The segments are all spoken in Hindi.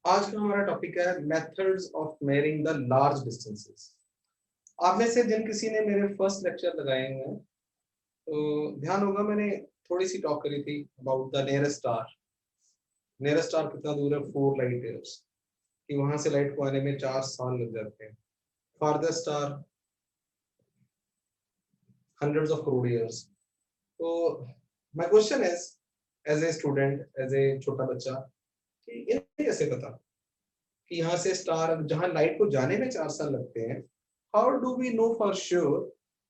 आज का हमारा टॉपिक है methods of measuring the large distances. आप में से जिन किसी ने मेरे फर्स्ट लेक्चर लगाए हुए हैं तो ध्यान होगा मैंने थोड़ी सी टॉक करी थी about the nearest star. Nearest star कितना दूर है? 4 लाइट ईयर्स। कि वहां से लाइट को आने में 4 साल लग जाते हैं। Farthest star hundreds of crore years. तो my question is, as a student, as a छोटा बच्चा, कि इन्हें कैसे पता कि यहाँ से स्टार जहां लाइट को जाने में 4 साल लगते हैं, how do we know for sure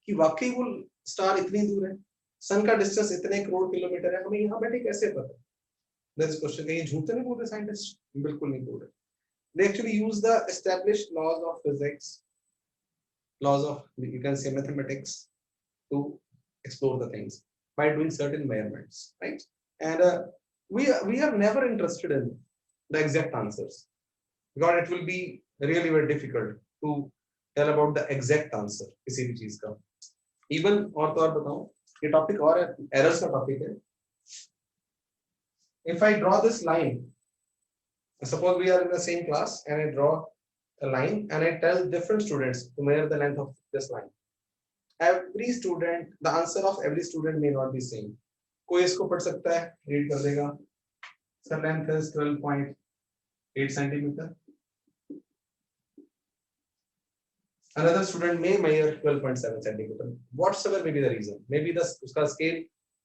कि वाकई वो स्टार इतनी दूर है? सन का डिस्टेंस इतने करोड़ किलोमीटर है, हमें यहाँ बैठे कैसे पता? That's question. कहीं झूठ तो नहीं बोल रहे साइंटिस्ट? बिल्कुल नहीं बोल रहे। They actually use the established laws of physics, laws of you can say mathematics to explore the things by doing certain measurements, right? And we are never interested in the exact answers because it will be really very difficult to tell about the exact answer किसी भी चीज का। Even और तो और बताऊं, ये टॉपिक और है, एरर्स का टॉपिक है। If I draw this line, suppose we are in the same class and I draw a line and I tell different students to measure the length of this line. Every student, the answer of every student may not be same. कोई इसको पढ़ सकता है, रीड कर देगा, sir length is 12.8 centimetre. Another student may measure 12.7 centimeter. Whatsoever may be the reason, maybe the उसका स्केल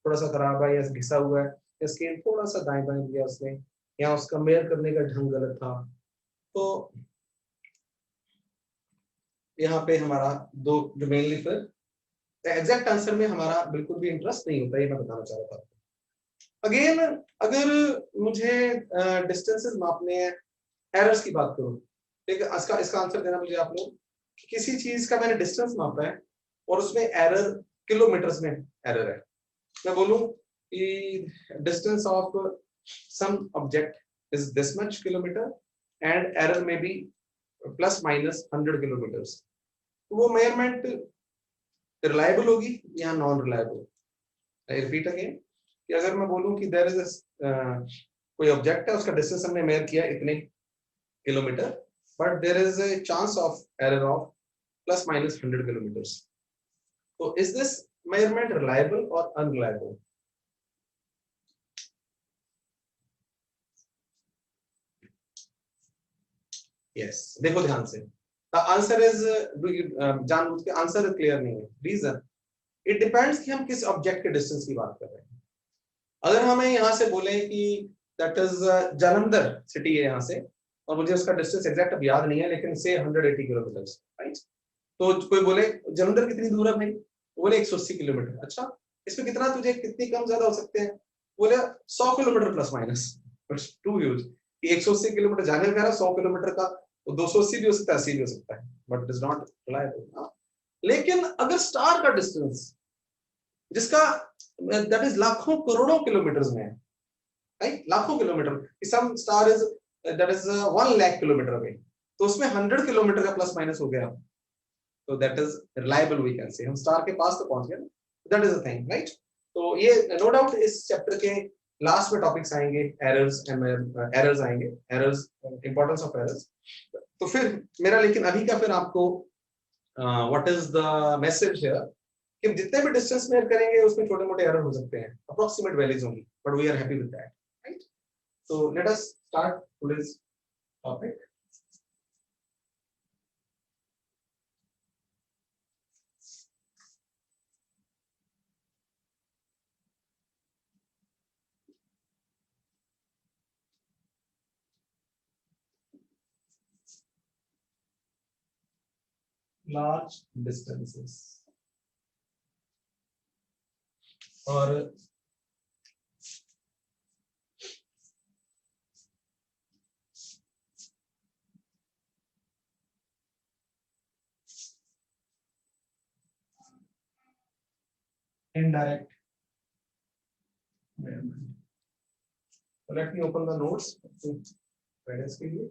थोड़ा सा खराब है या घिसा हुआ है, या स्केल थोड़ा सा दाएं बाएं दिया उसने, या उसका मेजर करने का ढंग गलत था। तो यहाँ पे हमारा दो जो मेनली फिर एग्जैक्ट आंसर में हमारा बिल्कुल भी इंटरेस्ट नहीं होता, ये मैं बताना चाह रहा था। अगेन, अगर मुझे डिस्टेंसेस मापने हैं, एरर्स की बात करूं, ठीक है, इसका आंसर देना मुझे आप लोग कि किसी चीज का मैंने डिस्टेंस मापा है और उसमें एरर किलोमीटर्स में एरर है। मैं बोलूं कि distance of some object is this much kilometre and error में बी प्लस माइनस 100 किलोमीटर्स, तो वो मेजरमेंट रिलायबल होगी या non reliable? I repeat again, कि अगर मैं बोलूं कि देयर इज कोई ऑब्जेक्ट है, उसका डिस्टेंस हमने मेजर किया इतने kilometre, but there is a chance of error of plus minus 100 kilometers. So is this measurement reliable or unreliable? Yes, देखो ध्यान से। The answer is जानबूझ के आंसर क्लियर नहीं है। रीजन, इट डिपेंड्स कि हम किस ऑब्जेक्ट के डिस्टेंस की बात कर रहे हैं। अगर हमें यहाँ से बोले कि दैट इज जालंधर सिटी है यहाँ से, और मुझे उसका डिस्टेंस एग्जैक्ट अब याद नहीं है, लेकिन से 180 किलोमीटर, राइट? तो कोई बोले जालंधर कितनी दूर है भाई? बोले 180 किलोमीटर। अच्छा, इसमें कितना तुझे कितनी कम ज्यादा हो सकते हैं? बोले 100 kilometre plus minus. Too huge, 180 kilometre जाने का, 100 किलोमीटर का 280 भी हो सकता है, 80 भी हो सकता है, but it is not reliable. लेकिन अगर स्टार का डिस्टेंस जिसका दैट इज लाखों करोड़ों किलोमीटर में है, राइट? लाखों kilometre, some star is that is 1 lakh kilometre away, तो उसमें 100 किलोमीटर का प्लस माइनस हो गया, तो that is reliable, we can say. हम स्टार के पास तो पहुंच गए, that is the thing, right? तो ये नो डाउट इस चैप्टर के लास्ट में टॉपिक्स आएंगे, एरर्स एंड एरर्स आएंगे, एरर्स, इंपॉर्टेंस ऑफ एरर्स। तो फिर मेरा, लेकिन अभी का फिर आपको what is the message here, कि जितने भी डिस्टेंस मेजर करेंगे उसमें छोटे मोटे एरर हो सकते हैं, अप्रोक्सीमेट वैल्यूज होंगी, but we are happy with that, right? So let us start today's topic. Large distances और indirect measurement. So let me open the notes to guidance के लिए।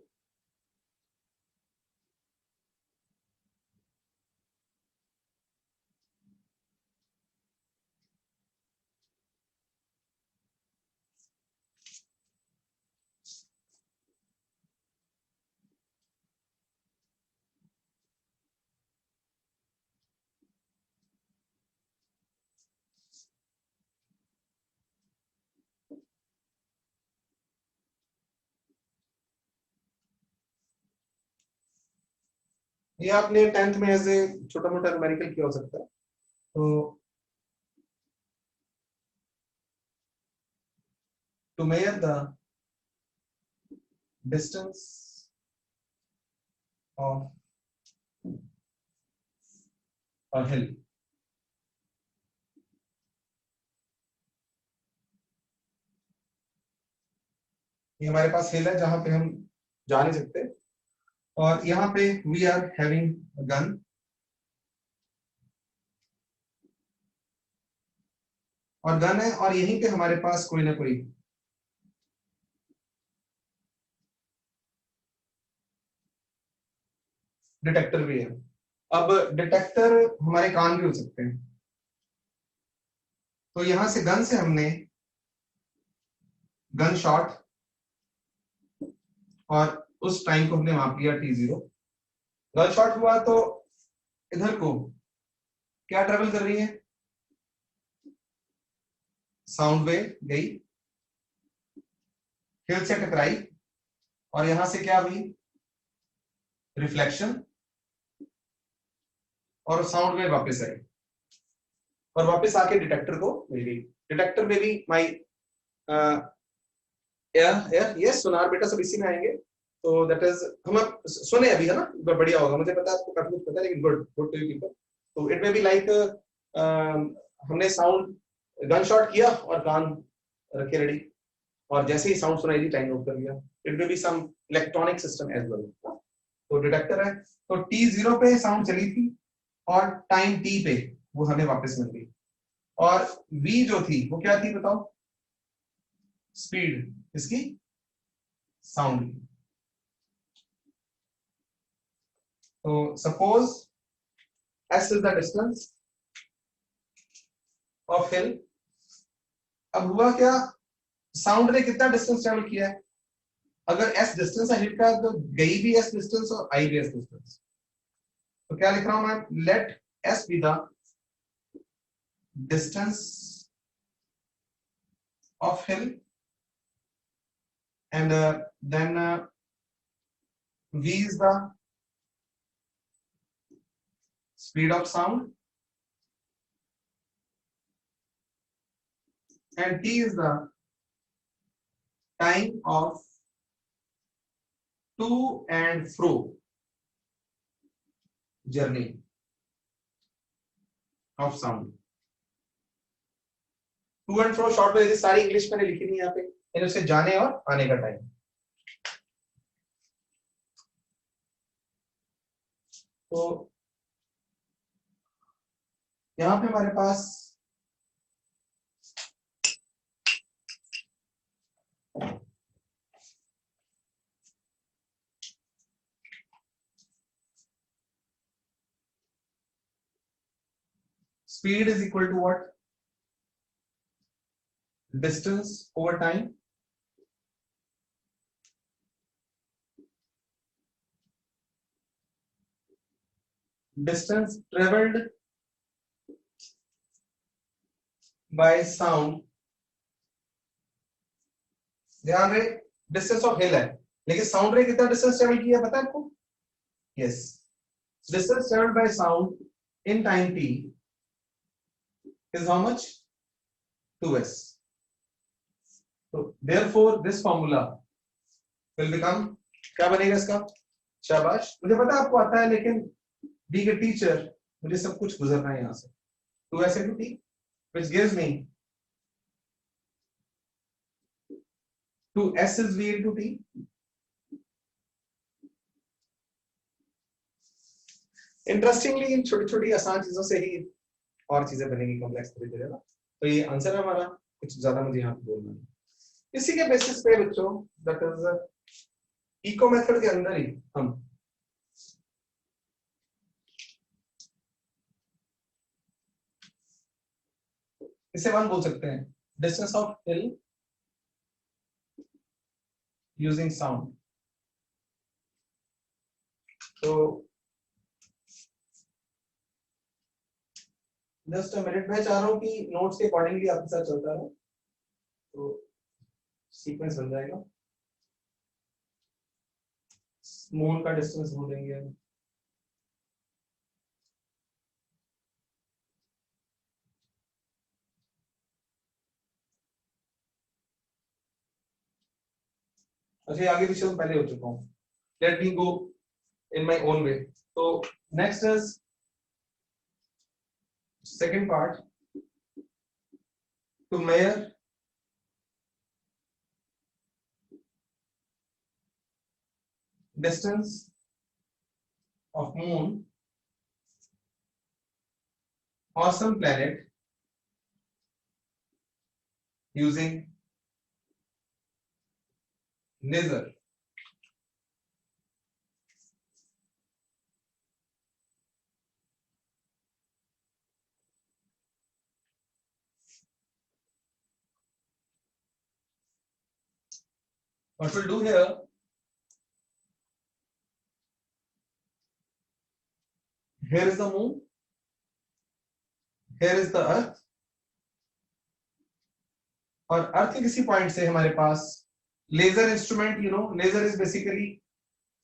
ये आपने 10th में ऐसे छोटा मोटा न्यूमेरिकल किया हो सकता है। तो to measure the distance of a hill, ये हमारे पास हिल है जहां पे हम जा नहीं सकते, और यहाँ पे वी आर हैविंग गन, और गन है, और यहीं पे हमारे पास कोई ना कोई डिटेक्टर भी है। अब डिटेक्टर हमारे कान भी हो सकते हैं। तो यहां से गन से हमने गन शॉट, और उस टाइम को हमने माप लिया t0। गन शॉट हुआ तो इधर को क्या ट्रेवल कर रही है, साउंड वेव गई, हिल से टकराई, और यहां से क्या हुई, रिफ्लेक्शन, और साउंड वेव वापस आई, और वापस आके डिटेक्टर को मिल गई। डिटेक्टर में भी माई यस सोनार बेटा सब इसी में आएंगे। तो दैट इज हम सुने अभी है ना, बढ़िया होगा, मुझे पता है आपको काफी कुछ पता है, लेकिन good good to you people. तो इट में भी लाइक हमने साउंड गन शॉट किया और कान रखे रेडी, और जैसे ही साउंड सुनाई दी टाइम नोट कर लिया। इट में भी सम इलेक्ट्रॉनिक सिस्टम एज वेल। तो डिटेक्टर है, तो t0 पे साउंड चली थी, और टाइम t पे वो हमें वापस मिल गई, और v जो थी वो क्या थी बताओ, स्पीड इसकी साउंड की। तो suppose s is the distance of hill. अब हुआ क्या, साउंड ने कितना डिस्टेंस ट्रेवल किया है, अगर s डिस्टेंस है हिल का तो गई भी s डिस्टेंस और आई भी s डिस्टेंस। तो क्या लिख रहा हूं मैं, let s be the distance of hill, and then v is the speed of sound, and t is the time of to and fro journey of sound। To and fro short में सारी इंग्लिश मैंने लिखी नहीं यहाँ पे, यानी उसके जाने और आने का टाइम। तो यहाँ पे हमारे पास speed is equal to what, distance over time, distance travelled by sound. ध्यान रहे डिस्टेंस ऑफ हिल है, लेकिन साउंड रे कितना डिस्टेंस ट्रेवल किया पता है आपको, yes, distance travelled by sound in time t is how much, 2s। तो therefore this formula will become, क्या बनेगा इसका, शाबाश, मुझे पता है आपको आता है, लेकिन बी के टीचर मुझे सब कुछ गुजरना है यहाँ से। 2s into t which gives me 2s is v into t। Interestingly इन छोटी छोटी आसान चीजों से ही और चीजें बनेगी कॉम्प्लेक्स धीरे धीरे ना। तो ये आंसर है हमारा, कुछ ज्यादा मुझे यहाँ पे बोलना है। इसी के बेसिस पे बच्चों, दैट इज इको मेथड के अंदर ही हम इसे वन बोल सकते हैं, distance of hill using sound. तो जस्ट अ मिनट, मैं चाह रहा हूँ कि नोट्स के अकॉर्डिंगली आपके साथ चलता है, तो सीक्वेंस बन जाएगा। मून का डिस्टेंस बोल देंगे, अच्छा आगे पीछे तो पहले हो चुका हूँ, let me go in my own way. तो next is second part, to measure distance of moon or some planet using laser. What we'll do here, here is the moon, here is the earth, और अर्थ के किसी पॉइंट से हमारे पास laser instrument, you know laser is basically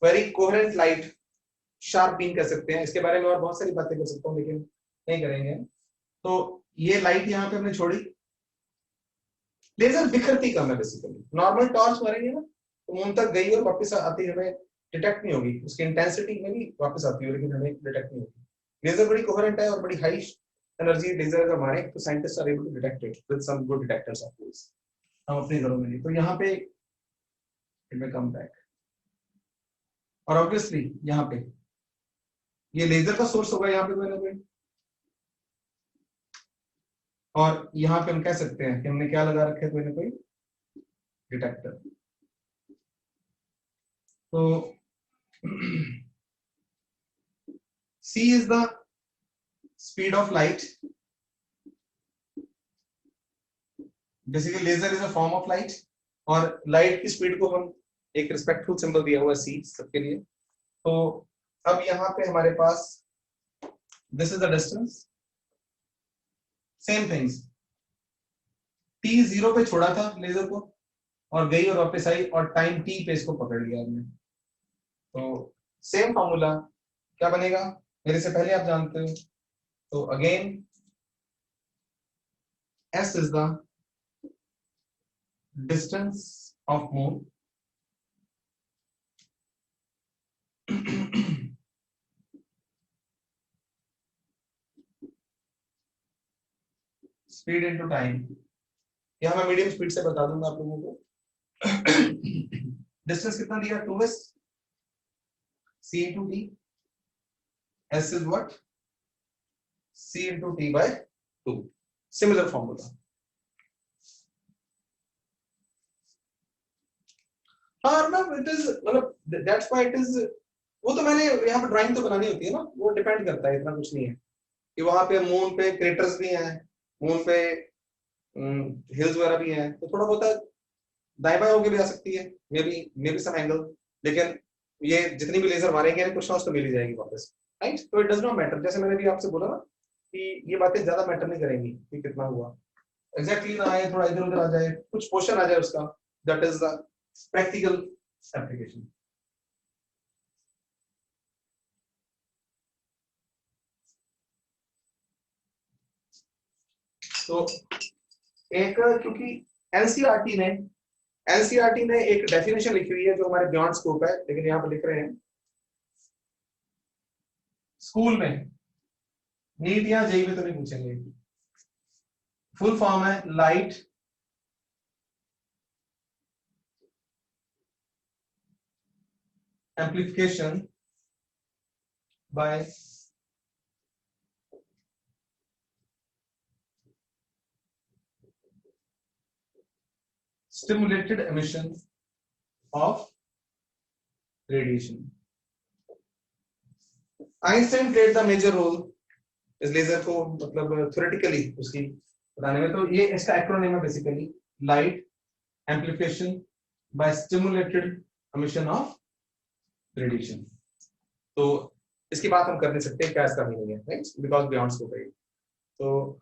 very coherent light, sharp beam कह सकते हैं, इसके बारे में और बहुत सारी बातें कर सकता हूँ लेकिन नहीं करेंगे। तो ये लाइट यहाँ पे हमने छोड़ी, लेजर बिखरती कम है बेसिकली, नॉर्मल टॉर्च मारेंगे ना तो मून तक गई और वापस आती हमें डिटेक्ट नहीं होगी, उसकी इंटेंसिटी में भी वापस आती है लेकिन हमें डिटेक्ट नहीं होगी। लेजर बड़ी कोहेरेंट है और बड़ी हाई एनर्जी लेजर अगर मारे तो scientist are able to detect it with some good detectors of course, हम अपने घरों में। तो यहाँ पे इट विल कम बैक, और ऑब्वियसली यहाँ पे ये लेजर का सोर्स होगा यहाँ पे कोई ना कोई, और यहाँ पे हम कह सकते हैं कि हमने क्या लगा रखे कोई ना कोई डिटेक्टर। तो c is the speed of light, basically laser is a form of light, और लाइट की स्पीड को हम एक रिस्पेक्टफुल सिंबल दिया हुआ c सबके लिए। तो अब यहाँ पे हमारे पास this is the distance, same things, t 0 पे छोड़ा था लेजर को और गई और वापस आई, और टाइम t पे इसको पकड़ लिया हमने। तो सेम फॉर्मूला क्या बनेगा मेरे से पहले आप जानते हो, तो again s is the distance of moon speed into time, यहां मैं मीडियम स्पीड से बता दूंगा आप लोगों को। डिस्टेंस कितना दिया 2s, c into t, s is what, c into t by 2, similar formula। हाँ ना, इट इज मतलब दैट्स व्हाई इट इज, वो तो मैंने यहाँ पे ड्राइंग तो बनानी होती है ना, वो डिपेंड करता है, इतना कुछ नहीं है कि वहां पे मून पे क्रेटर्स भी हैं, मून पे हिल्स वगैरह भी हैं, तो थोड़ा बहुत दाएं बाएं होके भी आ सकती है, मे बी सम एंगल, लेकिन ये जितनी भी लेजर मारेंगे कुछ ना कुछ तो मिल ही जाएगी वापस, राइट। तो इट डज नॉट मैटर, जैसे मैंने भी आपसे बोला ना कि ये बातें ज्यादा मैटर नहीं करेंगी कि कितना हुआ एग्जैक्टली ना आए, थोड़ा इधर उधर आ जाए, कुछ पोर्शन आ जाए उसका, that is the practical application. तो एक, क्योंकि एनसीईआरटी ने एक डेफिनेशन लिखी हुई है जो हमारे बियॉन्ड स्कोप है, लेकिन यहाँ पे लिख रहे हैं स्कूल में, नीट या जेई में तो नहीं पूछेंगे, फुल फॉर्म है light amplification by stimulated emission of radiation. Einstein played the major role इस लेजर को मतलब थ्योरेटिकली उसकी बताने में। तो ये इसका एक्रोनिम है basically, light amplification by stimulated emission of radiation. तो इसकी बात हम कर नहीं सकते क्या इसका मीनिंग है, राइट, बिकॉज बियॉन्ड स्कोप है। तो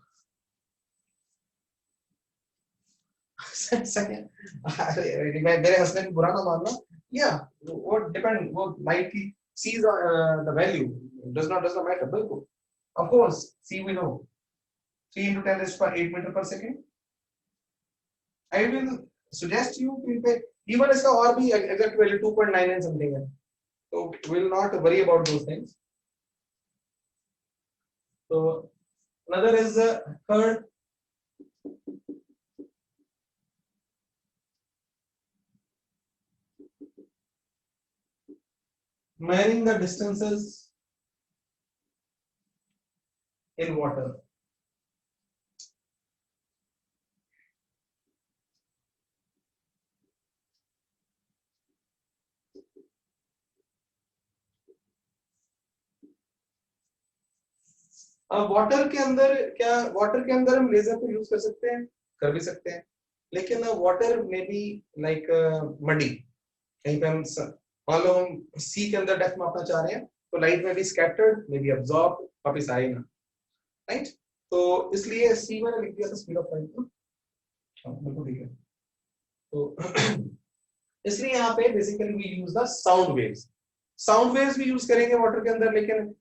मेरे हंसने को बुरा ना मानना, या वो डिपेंड, वो लाइट की c's the value does not matter, बिल्कुल of course c we know 3 into 10 raised to 8 meter per second। I will suggest you कि पे इवन इसका और भी एग्जैक्ट वैल्यू 2.99 समथिंग है, तो will not worry about those things. तो another is third, measuring the distances in water. अब वाटर के अंदर क्या, वाटर के अंदर हम लेजर को यूज कर सकते हैं, कर भी सकते हैं, लेकिन वाटर में बी लाइक मडी, कहीं पे हम मान लो हम सी के अंदर डेप्थ मापना चाह रहे हैं, तो लाइट में भी स्कैटर्ड, में भी अब्सॉर्ब, वापस आए ना, राइट. तो इसलिए सी मैंने लिख दिया था स्पीड ऑफ लाइट को, बिल्कुल ठीक है. तो इसलिए यहाँ पे basically we use the sound waves. Sound waves भी यूज करेंगे वाटर के अंदर, लेकिन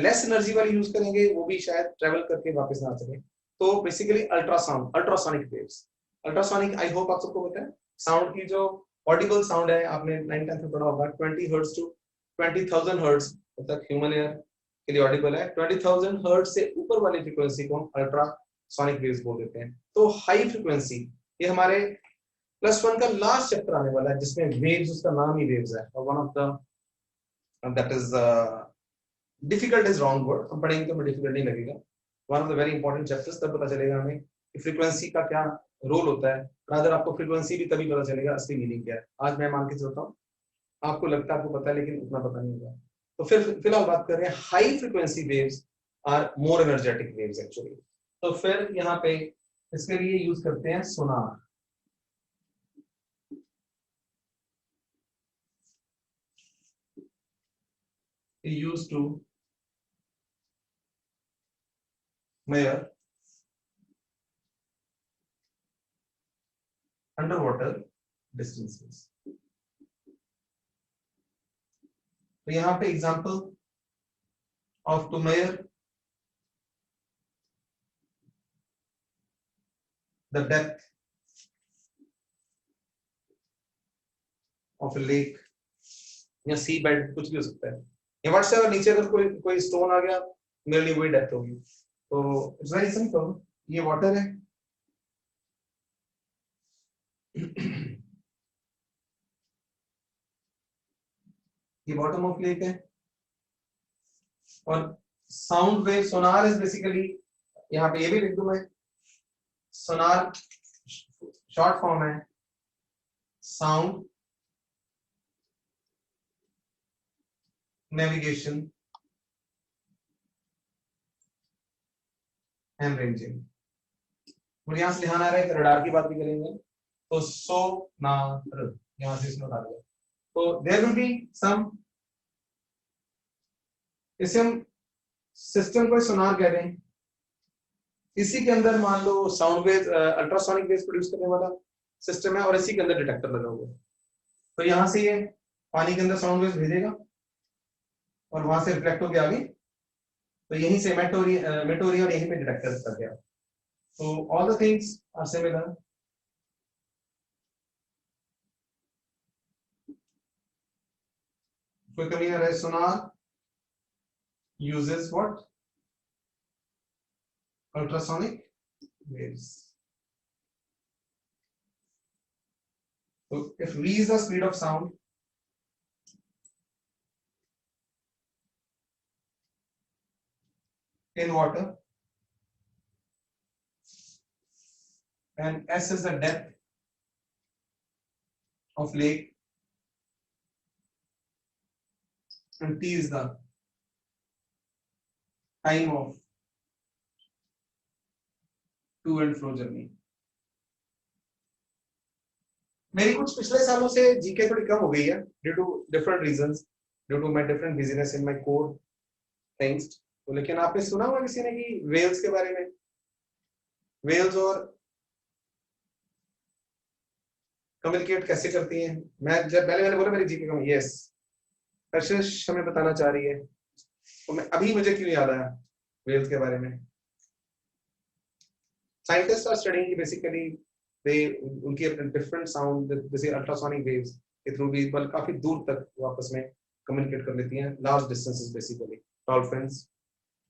लेस एनर्जी वाली यूज करेंगे, वो भी शायद ट्रेवल करके वापस ना आ सके. तो basically ultrasound, ultrasonic waves. Ultrasonic I hope आप सबको पता है, साउंड की जो ऑडिबल साउंड है, आपने 9th में पढ़ा होगा, 20 हर्ट्ज टू 20,000 हर्ट्ज तक ह्यूमन ईयर के लिए ऑडिबल है. 20,000 हर्ट्ज से ऊपर वाली फ्रीक्वेंसी को हम अल्ट्रासोनिक वेव्स बोल देते हैं. तो हाई फ्रीक्वेंसी, ये हमारे +1 का लास्ट चैप्टर आने वाला है, जिसमें वेव्स, उसका नाम ही वेव्स है, और one of the that is difficult is wrong word, हम पढ़ेंगे तो हमें डिफिकल्ट नहीं लगेगा. One of the very important chapters, तब पता चलेगा हमें कि फ्रीक्वेंसी का क्या रोल होता है. रादर आपको फ्रीक्वेंसी भी तभी पता चलेगा असली मीनिंग क्या है. आज मैं मान के चलता हूँ आपको लगता है आपको पता है, लेकिन उतना पता नहीं होगा. तो फिर फिलहाल बात कर रहे हैं high frequency waves are more energetic waves actually. तो फिर यहाँ पे इसके लिए यूज करते हैं सोनार. used to measure underwater distances. तो यहाँ पे example of to measure the depth of a lake या सी बेड, कुछ भी हो सकता है. या व्हाट्सएप अगर नीचे अगर कोई स्टोन आ गया, मेरे लिए वही डेप्थ होगी. तो इट्स वेरी सिंपल, ये वाटर है, ये बॉटम ऑफ लेक है, और sound wave Sonar is basically, यहाँ पे ये भी लिख दूं मैं, सोनार शॉर्ट फॉर्म है साउंड नेविगेशन एंड रेंजिंग. मुझे यहां से ध्यान आ रहा है, रडार की बात भी करेंगे, तो सोनार यहां से इसमें उठा दिया. तो देयर विल बी सम, इसे हम सिस्टम को सोनार कह रहे हैं. इसी के अंदर मान लो sound wave, ultrasonic waves produce करने वाला सिस्टम है, और इसी के अंदर डिटेक्टर लगा हुआ है. तो यहाँ से ये पानी के अंदर साउंड वेव्स भेजेगा, और वहां से रिफ्लेक्ट होकर आ गई, तो यहीं से मेट हो रही और यहीं पे डिटेक्टर कर गया. तो all the things are similar. कोई कमी आ रहा है? सोनार uses what? Ultrasonic waves. So if v is the speed of sound, in water, and s is the depth of lake, and t is the time of to and fro journey. मेरी कुछ पिछले सालों से जीके थोड़ी कम हो गई है, due to different reasons, due to my different business in my core things. तो लेकिन आपने सुना होगा किसी ने कि वेल्स के बारे में, वेल्स और कम्युनिकेट कैसे करती हैं. मैं जब पहले मैंने बोला मेरी जीके कम, यस कशिश हमें बताना चाह रही है, तो मैं अभी मुझे क्यों याद आया वेल्स के बारे में. Scientist are studying basically they उनकी अपने डिफरेंट साउंड जैसे अल्ट्रासोनिक वेव्स के थ्रू भी बल काफी दूर तक वो आपस में कम्युनिकेट कर लेती हैं, large distances basically. Dolphins,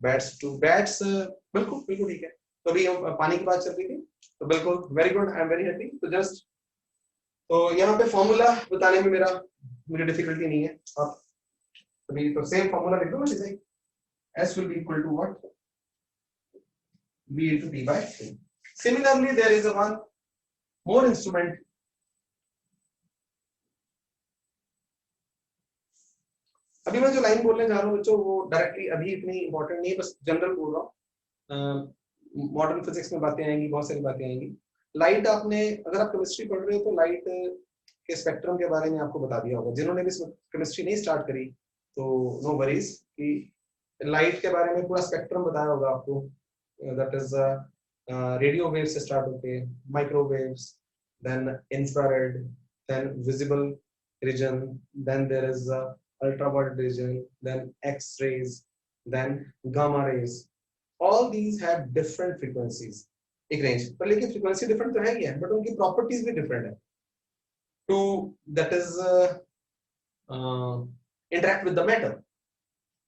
bats to bats, बिल्कुल बिल्कुल ठीक है। तो अभी हम पानी की बात चल रही थी, तो बिल्कुल very good, I am very happy. तो जस्ट तो यहाँ पे फॉर्मूला बताने में मुझे डिफिकल्टी नहीं है। आप अभी तो सेम फॉर्मूला लिख दो ना, जैसे S will be equal to what? B into T by 3. Similarly, there is a one more instrument. अभी मैं जो लाइन बोलने जा रहा हूँ बच्चों, वो डायरेक्टली अभी इतनी इंपॉर्टेंट नहीं है, बस जनरल बोल रहा हूँ। मॉडर्न फिजिक्स में बातें आएंगी, बहुत सारी बातें आएंगी। लाइट आपने, अगर आप केमिस्ट्री पढ़ रहे हो तो लाइट के स्पेक्ट्रम के बारे में आपको बता दिया होगा। जिन्होंने भी केमिस्ट्री नहीं स्टार्ट करी तो नो वरीज, कि लाइट के बारे में पूरा स्पेक्ट्रम बताया होगा आपको। दैट इज रेडियो वेव से स्टार्ट होके microwaves, then infrared, then visible region, then there is ultraviolet region, then X-rays, then gamma rays. All these have different frequencies. एक रेंज पर, लेकिन फ्रीक्वेंसी डिफरेंट तो है ही है, बट उनकी प्रॉपर्टीज भी डिफरेंट है too that is interact with the matter.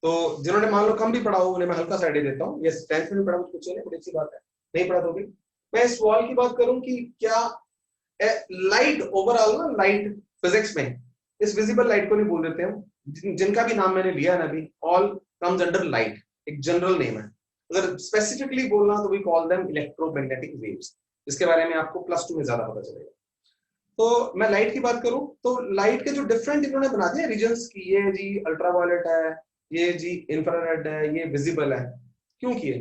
तो जिन्होंने मान लो कम भी पढ़ा हो, उन्हें मैं हल्का सा आइडिया देता हूँ। यस, 10th में पढ़ा कुछ नहीं, बड़ी अच्छी बात है। नहीं पढ़ा तो भी मैं इस सवाल की बात करूं कि क्या लाइट ओवरऑल ना, लाइट फिजिक्स में इस विजिबल लाइट को नहीं बोल देते हम, जिनका भी नाम मैंने लिया है ना अभी, ऑल कम्स अंडर लाइट, एक जनरल नेम है। अगर स्पेसिफिकली बोलना तो we call them electromagnetic waves, इसके बारे में आपको +2 में ज्यादा पता चलेगा। तो मैं लाइट की बात करूं तो लाइट के जो डिफरेंट इन्होंने बना दिए रीजन्स की, ये जी अल्ट्रावायलेट है, ये जी इंफ्रारेड है, ये विजिबल है। क्यों किए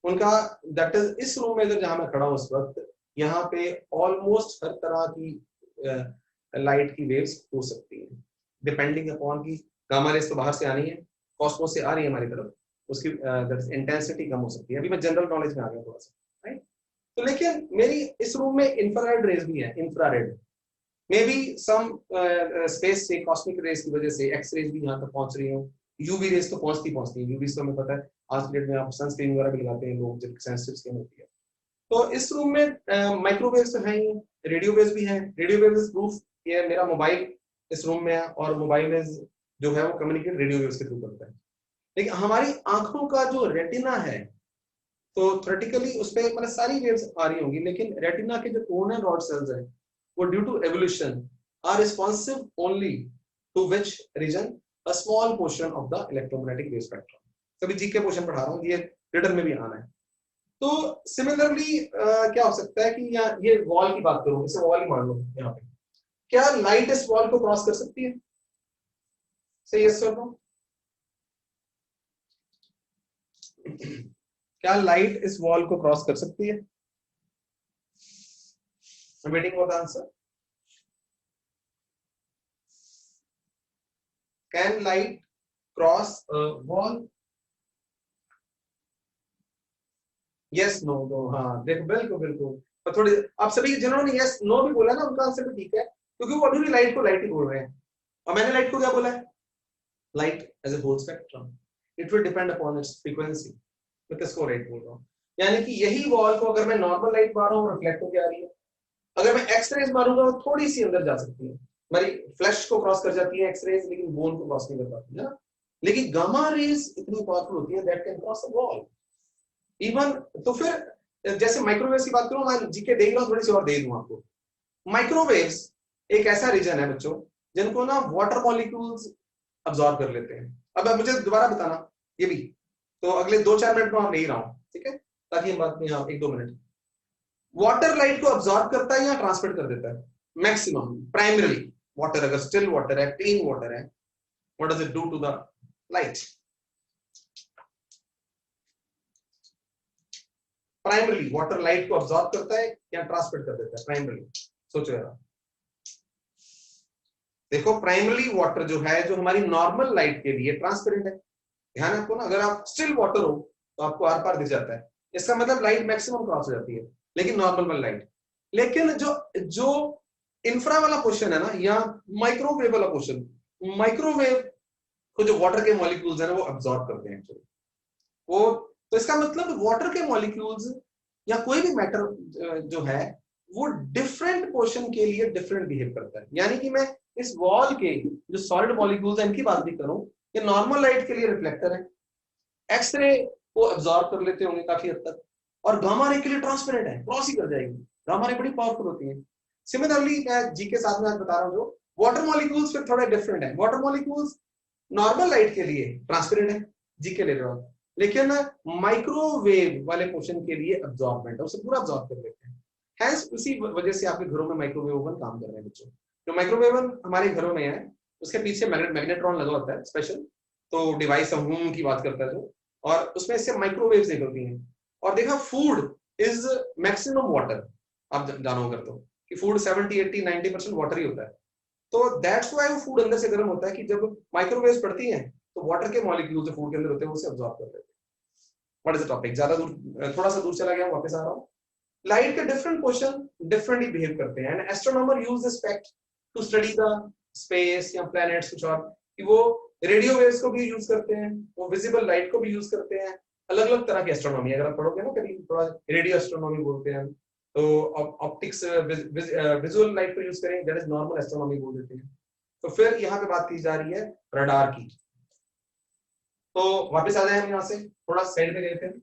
उनका? दैट इज इस रूम में जहां मैं खड़ा हूं इस वक्त, यहाँ पे ऑलमोस्ट हर तरह की लाइट की वेव्स हो सकती है, डिपेंडिंग अपॉन की गामा रेस तो बाहर से आनी है, कॉस्मोस से आ रही है हमारी तरफ, उसकी इंटेंसिटी कम हो सकती है। अभी मैं जनरल नॉलेज में आ गया थोड़ा सा, राइट? तो लेकिन मेरी इस रूम में इंफ्रारेड रेज भी है, infrared may be some space से कॉस्मिक रेज की वजह से एक्स रेज भी यहाँ तक पहुंच रही हो, यूवी रेज तो पहुंचती है, यूवी तो हमें पता है, आज की डेट में आप सनस्क्रीन वगैरह भी लगाते हैं लोग, जिनकी सेंसिटिव स्किन होती है। तो इस रूम में माइक्रोवेव्स तो है ही, रेडियो वेव्स भी हैं। रेडियो वेव्स प्रूफ ये मेरा मोबाइल इस रूम में है, और मोबाइल जो है वो कम्युनिकेट रेडियो वेव्स के थ्रू करता है। लेकिन हमारी आंखों का जो रेटिना है, तो थ्योरेटिकली उस पे मतलब सारी वेव्स आ रही होंगी, लेकिन रेटिना के जो कोन है, रॉड सेल्स है, वो due to evolution are responsive only to which region, a small portion of the electromagnetic wave spectrum. सभी जीके पोर्शन पढ़ा रहा हूँ, ये रिटर्न में भी आना है। तो सिमिलरली क्या हो सकता है कि ये वॉल की बात करूं, इसे वॉल ही मान लो यहाँ पे, क्या लाइट इस वॉल को क्रॉस कर सकती है? सही यस सर नो? क्या लाइट इस वॉल को क्रॉस कर सकती है? I'm waiting for the answer. Can light cross a wall? Yes, no, no, हाँ देखो बिल्कुल बिल्कुल। और थोड़ी आप सभी जिन्होंने यस नो भी बोला ना, उनका आंसर भी ठीक है, क्योंकि वो अभी भी लाइट को लाइट ही बोल रहे हैं। और मैंने लाइट को क्या बोला है? Light as a whole spectrum, it will depend upon its frequency. मैं किसको लाइट बोल रहा हूँ? यानी कि यही वॉल को अगर मैं नॉर्मल लाइट मार रहा हूँ, रिफ्लेक्ट होकर आ रही है, अगर मैं एक्स रेज मारूंगा तो थोड़ी सी अंदर जा सकती है, हमारी फ्लैश को क्रॉस कर जाती है एक्स रेज, लेकिन बोन को क्रॉस नहीं कर पाती है ना। लेकिन गामा रेज इतनी पावरफुल होती है that can cross a wall even. तो फिर जैसे माइक्रोवेव्स की बात करूं, मैं जीके दे रहा हूं, थोड़ी सी और दे दूं आपको। माइक्रोवेव्स एक ऐसा रीजन है बच्चों जिनको ना वाटर मॉलिक्यूल्स अब्सॉर्ब कर लेते हैं। अब मुझे दोबारा बताना ये भी, तो अगले 2-4 मिनट में और नहीं रहा हूं, ठीक है, ताकि हम बात में 1-2 मिनट। वाटर लाइट को अब्सॉर्ब करता है या ट्रांसमिट कर देता है? मैक्सिमम प्राइमरी वाटर, अगर स्टिल वाटर है, क्लीन वाटर है, what does it do to the light? Primary water light को अब्सॉर्ब करता है या ट्रांसमिट कर देता है? प्राइमरी सोचो यार, देखो प्राइमरी वाटर जो है, जो हमारी नॉर्मल लाइट के लिए ट्रांसपेरेंट है, ध्यान आपको ना, अगर आप स्टिल वाटर हो तो आपको आर पार दिख जाता है, इसका मतलब लाइट मैक्सिमम क्रॉस हो जाती है, लेकिन नॉर्मल वाली लाइट। लेकिन जो इंफ्रा वाला पोर्शन है ना, या माइक्रोवेव वाला पोर्शन, माइक्रोवेव को जो वाटर के मॉलिक्यूल्स है ना, वो अब्सॉर्ब करते हैं एक्चुअली वो। तो इसका मतलब वाटर के मॉलिक्यूल्स या कोई भी मैटर जो है, वो डिफरेंट पोर्शन के लिए डिफरेंट बिहेव करता है। यानी कि मैं इस वॉल के जो सॉलिड मॉलिक्यूल्स हैं इनकी बात भी करूं, ये नॉर्मल लाइट के लिए रिफ्लेक्टर है, एक्सरे को एब्जॉर्ब कर लेते होंगे काफी हद तक, और गामा रे के लिए ट्रांसपेरेंट है, क्रॉस ही कर जाएगी। गामा रे बड़ी पावरफुल होती है। सिमिलरली मैं जी के साथ में आज बता रहा हूँ, जो वाटर मॉलिक्यूल्स फिर थोड़ा डिफरेंट है। वाटर मॉलिक्यूल्स नॉर्मल लाइट के लिए ट्रांसपेरेंट है, जी के ले रहे हो, लेकिन माइक्रोवेव वाले पोर्शन के लिए अब्जॉर्बेंट है, उसे पूरा अब्जॉर्ब कर लेते हैं। हैंस उसी वजह से आपके घरों में माइक्रोवेव ओवन काम कर रहे हैं बच्चों। जो माइक्रोवेव ओवन हमारे घरों में है उसके पीछे मैग्नेट्रॉन लगा होता है स्पेशल, तो डिवाइस हम होम की बात करता है जो, और उसमें से माइक्रोवेव्स निकलती हैं। और देखा फूड इज मैक्सिमम वाटर, आप जानो अगर तो कि फूड 70-80-90% वाटर ही होता है। तो दैट्स व्हाई वो फूड अंदर से गर्म होता है कि जब माइक्रोवेव्स पड़ती हैं तो वाटर के मॉलिक्यूल्स जो फूड के अंदर होते हैं वो उसे अब्सॉर्ब कर लेते हैं। व्हाट इज द टॉपिक, ज्यादा दूर थोड़ा सा दूर चला गया, वापस आ रहा हूँ। लाइट के डिफरेंट पोर्शन डिफरेंटली बिहेव करते हैं, and astronomer use this fact to study the space या प्लैनेट्स कुछ और, कि वो रेडियो वेव्स को भी यूज करते हैं, वो विजिबल लाइट को भी यूज करते हैं। अलग अलग तरह की एस्ट्रोनॉमी अगर आप पढ़ोगे ना कभी, थोड़ा रेडियो एस्ट्रोनॉमी बोलते हैं, तो ऑप्टिक्स विजुअल लाइट को यूज करें, दैट इज नॉर्मल एस्ट्रोनॉमी बोल देते हैं। तो फिर यहाँ पे बात की जा रही है रडार की। तो वापस आ जाए हम यहाँ से, थोड़ा साइड पे गए थे।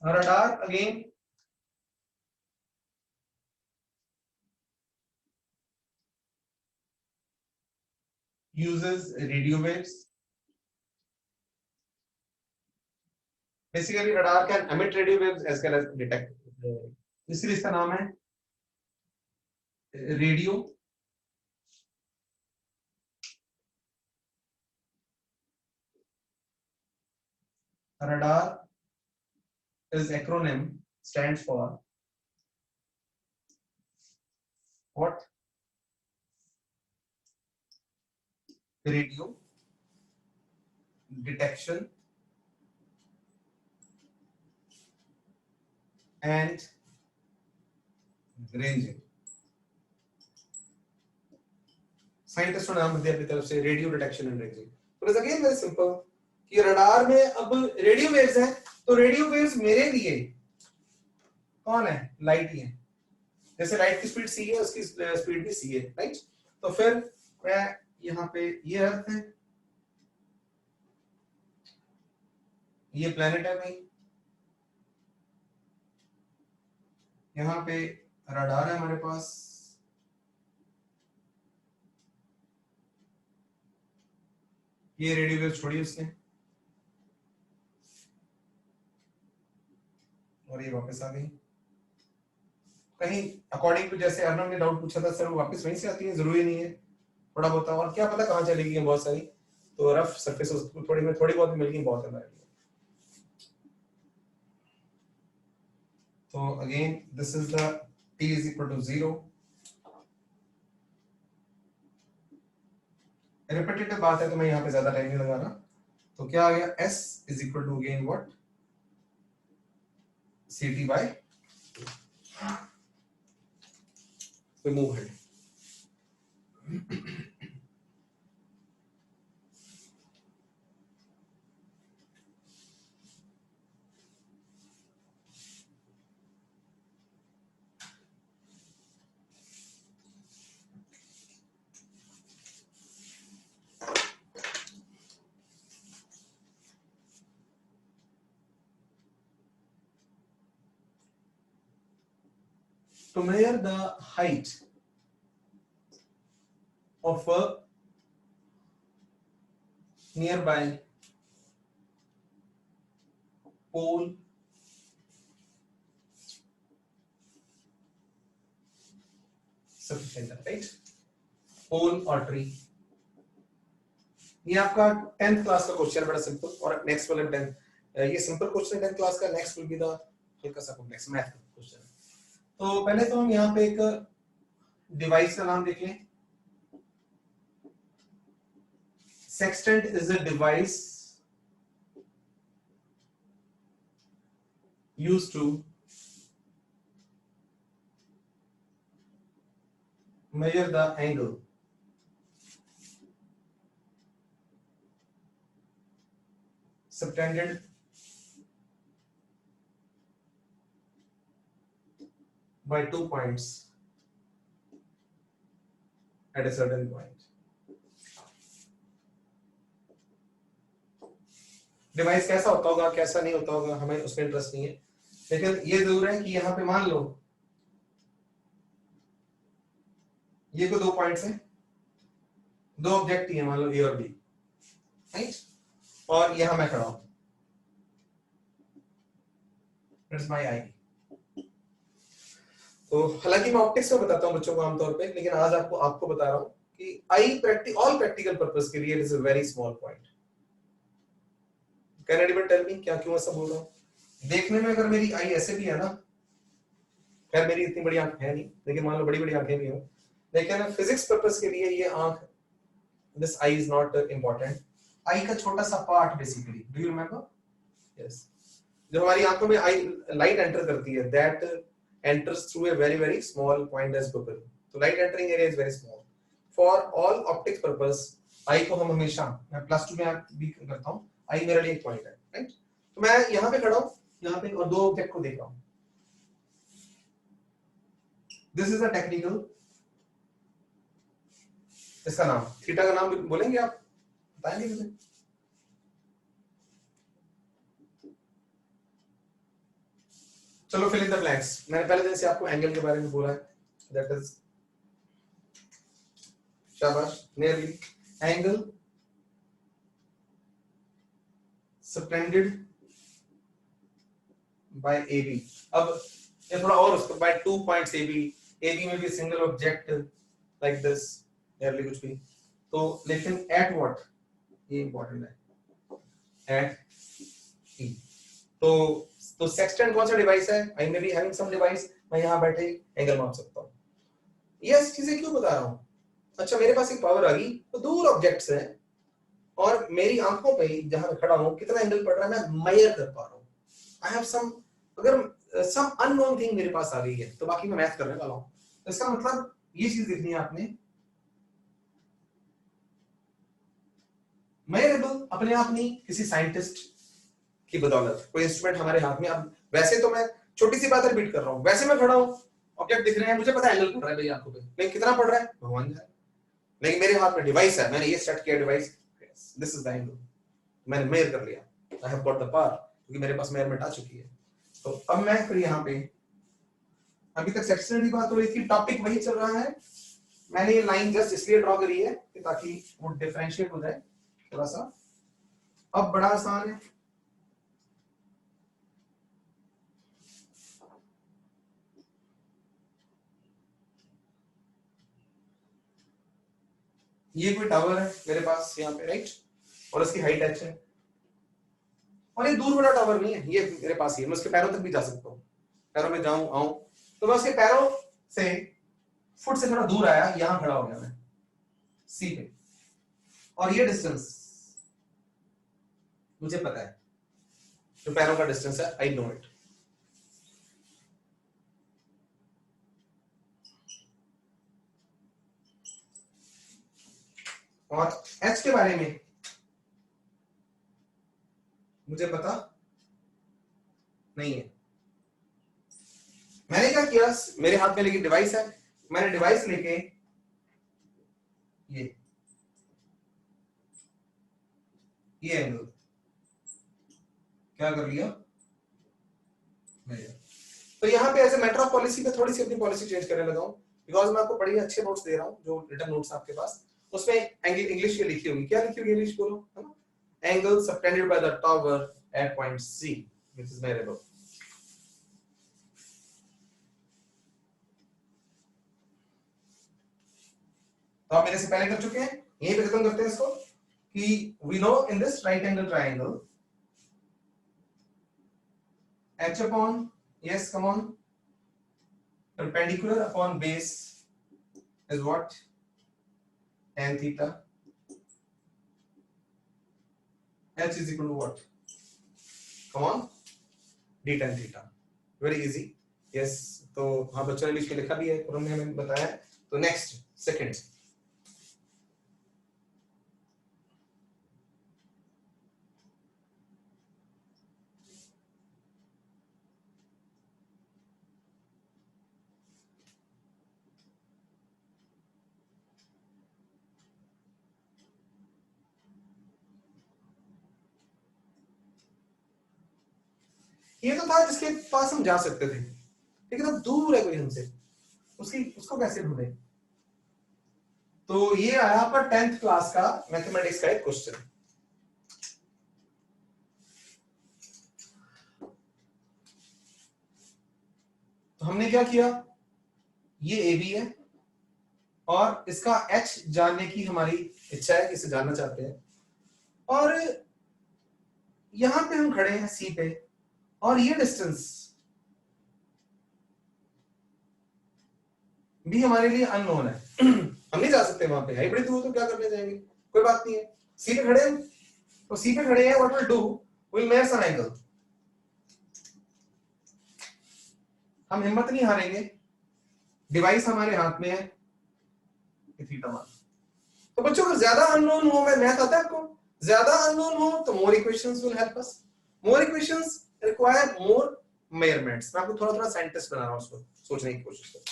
Radar again uses radio waves. Basically, radar can emit radio waves as well as detect. इसलिए इसका नाम है radio radar is acronym stands for what? Radio detection and ranging. साइंटिस्टों ने नाम दिया अपनी तरफ से रेडियो डिटेक्शन एंड रेंजिंग। तो इट्स अगेन वेरी सिंपल कि रडार में अब रेडियो वेव्स हैं, तो रेडियो वेव्स मेरे लिए कौन है? लाइट ही है। जैसे लाइट की स्पीड सी है, उसकी स्पीड भी सी है, राइट? तो फिर मैं यहाँ पे ये अर्थ है, ये प्लेनेट है भाई, यहाँ पे रडार है हमारे पास, ये रेडियो वेव छोड़ी उसने और ये वापस आ गई। कहीं अकॉर्डिंग टू जैसे अर्नब ने डाउट पूछा था सर, वो वापस वहीं से आती है, जरूरी नहीं है, थोड़ा बहुत और क्या पता कहाँ चली गई बहुत सारी, तो रफ सरफेस थोड़ी बहुत मिल गई, बहुत है। तो again this is the t is equal to 0, repetitive बात है तो मैं यहाँ पे ज्यादा टाइम नहीं लगा रहा। तो क्या आ गया? s is equal to again what? ct by we move ahead. To measure the height of a nearby pole sufficient, right? Pole or tree. ये आपका 10th क्लास का क्वेश्चन, बड़ा सिंपल, और नेक्स्ट वाला 10th, ये सिंपल क्वेश्चन 10th क्लास का, नेक्स्ट विल बी द हल्का सा कॉम्प्लेक्स मैथ क्वेश्चन। तो पहले तो हम यहाँ पे एक डिवाइस का नाम देख लें। Sextant is a device used to measure the angle subtended by 2 points at a certain point. Device कैसा होता होगा कैसा नहीं होता होगा हमें उसमें इंटरेस्ट नहीं है, लेकिन ये जरूर है कि यहाँ पे मान लो ये कोई 2 पॉइंट्स हैं, 2 ऑब्जेक्ट ही है, मान लो ए और बी, राइट, और यहाँ मैं खड़ा हूं, इट्स माय आई। तो हालांकि मैं ऑप्टिक्स में बताता हूँ बच्चों को आमतौर पे, लेकिन आज आपको बता रहा हूँ कि आई ऑल प्रैक्टिकल पर्पस के लिए it is a very small point. Can anyone tell me क्या क्यों ऐसा बोल रहा हूँ? देखने में अगर मेरी आई ऐसे भी है ना, खैर मेरी इतनी बड़ी आंख है नहीं, लेकिन मान लो बड़ी बड़ी आंखें भी हो, लेकिन फिजिक्स पर्पस के लिए ये आंख, this eye is not important. Eye का छोटा सा part basically, do you remember? Yes, जो हमारी आंखों में आई लाइट एंटर करती है, that enters through a very small point as pupil. So light entering area is very small. For all optics purpose, eye को हम हमेशा, मैं +2 में भी करता हूँ, आई मेरे लिए एक पॉइंट है, राइट? तो मैं यहाँ पे खड़ा हूँ, यहाँ पे और 2 ऑब्जेक्ट को देख रहा हूँ। दिस इज अ टेक्निकल, इसका नाम, थीटा का नाम बोलेंगे आप, बताएंगे मुझे? चलो फिल इन द ब्लैंक्स। मैंने पहले दिन से आपको एंगल के बारे में बोला है, दैट इज, शाबाश, nearly, angle subtended by AB। अब ये थोड़ा और उसको, by 2 points AB, AB में भी single object like this, nearly कुछ भी, तो लेकिन at what, ये इंपॉर्टेंट है, at E। तो सेक्सटेंट कौन सा डिवाइस है? I may be having some device, मैं यहाँ बैठे एंगल माप सकता हूँ। ये चीजें क्यों बता रहा हूँ? अच्छा, मेरे पास एक पावर आ गई, तो दूर ऑब्जेक्ट्स हैं और मेरी आंखों पे जहां मैं खड़ा हूं कितना एंगल पड़ रहा है मैं मेजर कर पा रहा हूं। आई हैव सम, अगर सम अननोन थिंग मेरे पास आ गई है तो बाकी मैं मैथ करने वाला हूं। तो इसका मतलब ये चीज देखनी है आपने, मेजरेबल अपने आप नहीं, किसी साइंटिस्ट की बदौलत, कोई इंस्ट्रूमेंट हमारे हाथ में। अब वैसे तो मैं छोटी सी बात रिपीट कर रहा हूं, वैसे मैं खड़ा हूं, ऑब्जेक्ट दिख रहे हैं, मुझे पता है एंगल पड़ रहा है मेरी आंखों पे, लेकिन कितना पड़ रहा है भगवान जाने। लेकिन मेरे हाथ में डिवाइस है, मैंने ये सेट किया device, this is the angle, मैंने मेजर कर लिया, I have got the power, क्योंकि मेरे पास मेजरमेंट आ चुकी है। तो अब मैं फिर यहाँ पे, अभी तक सेक्शन की बात हो रही थी, टॉपिक वही चल रहा है, मैंने ये लाइन जस्ट इसलिए ड्रॉ करी है कि ताकि वो डिफरेंशिएट हो जाए थोड़ा सा। अब बड़ा आसान है, ये कोई टावर है मेरे पास यहाँ पे, राइट, और इसकी हाइट h है, और ये दूर बड़ा टावर नहीं है, ये मेरे पास ही है, मैं उसके पैरों तक भी जा सकता हूँ, पैरों में जाऊं आऊं, तो मैं उसके पैरों से फुट से थोड़ा दूर आया, यहां खड़ा हो गया मैं सी पे, और ये डिस्टेंस मुझे पता है, जो पैरों का डिस्टेंस है, आई नो इट। और h के बारे में मुझे पता नहीं है। मैंने क्या किया, मेरे हाथ में लेकिन डिवाइस है, मैंने डिवाइस लेके ये एंगल क्या कर लिया, तो यहाँ पे as a matter of policy पे थोड़ी सी अपनी पॉलिसी चेंज करने लगा हूँ, बिकॉज मैं आपको बड़े अच्छे नोट्स दे रहा हूँ, जो रिटन नोट्स आपके पास, उसमें इंग्लिश ये लिखी होगी, क्या लिखी होगी इंग्लिश बोलो, है ना, angle subtended by the tower at point C which is measurable. तो आप मेरे से पहले कर चुके हैं, यहीं पे खत्म करते हैं इसको, कि we know in this right angle triangle h upon, yes come on, perpendicular upon base is what, tan theta, h is equal to what, come on, d tan theta, very easy. Yes, तो हाँ बच्चों ने बीच में लिखा भी है, पूरम ने हमें बताया। तो नेक्स्ट सेकंड, ये तो था जिसके पास हम जा सकते थे, लेकिन अब दूर है कोई हमसे, उसको कैसे ढूंढे? तो ये आया आपका 10th क्लास का मैथमेटिक्स का एक क्वेश्चन। तो हमने क्या किया, ये ए बी है और इसका एच जानने की हमारी इच्छा है, इसे जानना चाहते हैं, और यहां पे हम खड़े हैं सी पे, और ये डिस्टेंस भी हमारे लिए अननोन है। हम नहीं जा सकते वहां पे, है बड़ी दूर, तो क्या करने जाएंगे, कोई बात नहीं है। सी पे खड़े हैं, तो सी पे खड़े हैं, what will do, will measure some angle. हम हिम्मत नहीं हारेंगे, डिवाइस हमारे हाथ में है, थीटा मान। तो बच्चों अगर ज्यादा अननोन हो, मैं मैथ आता है आपको, ज्यादा अननोन हो तो more equations will help us, more equations require more measurements. मैं आपको थोड़ा थोड़ा साइंटिस्ट बना रहा हूं, उसको सोचने की कोशिश करो।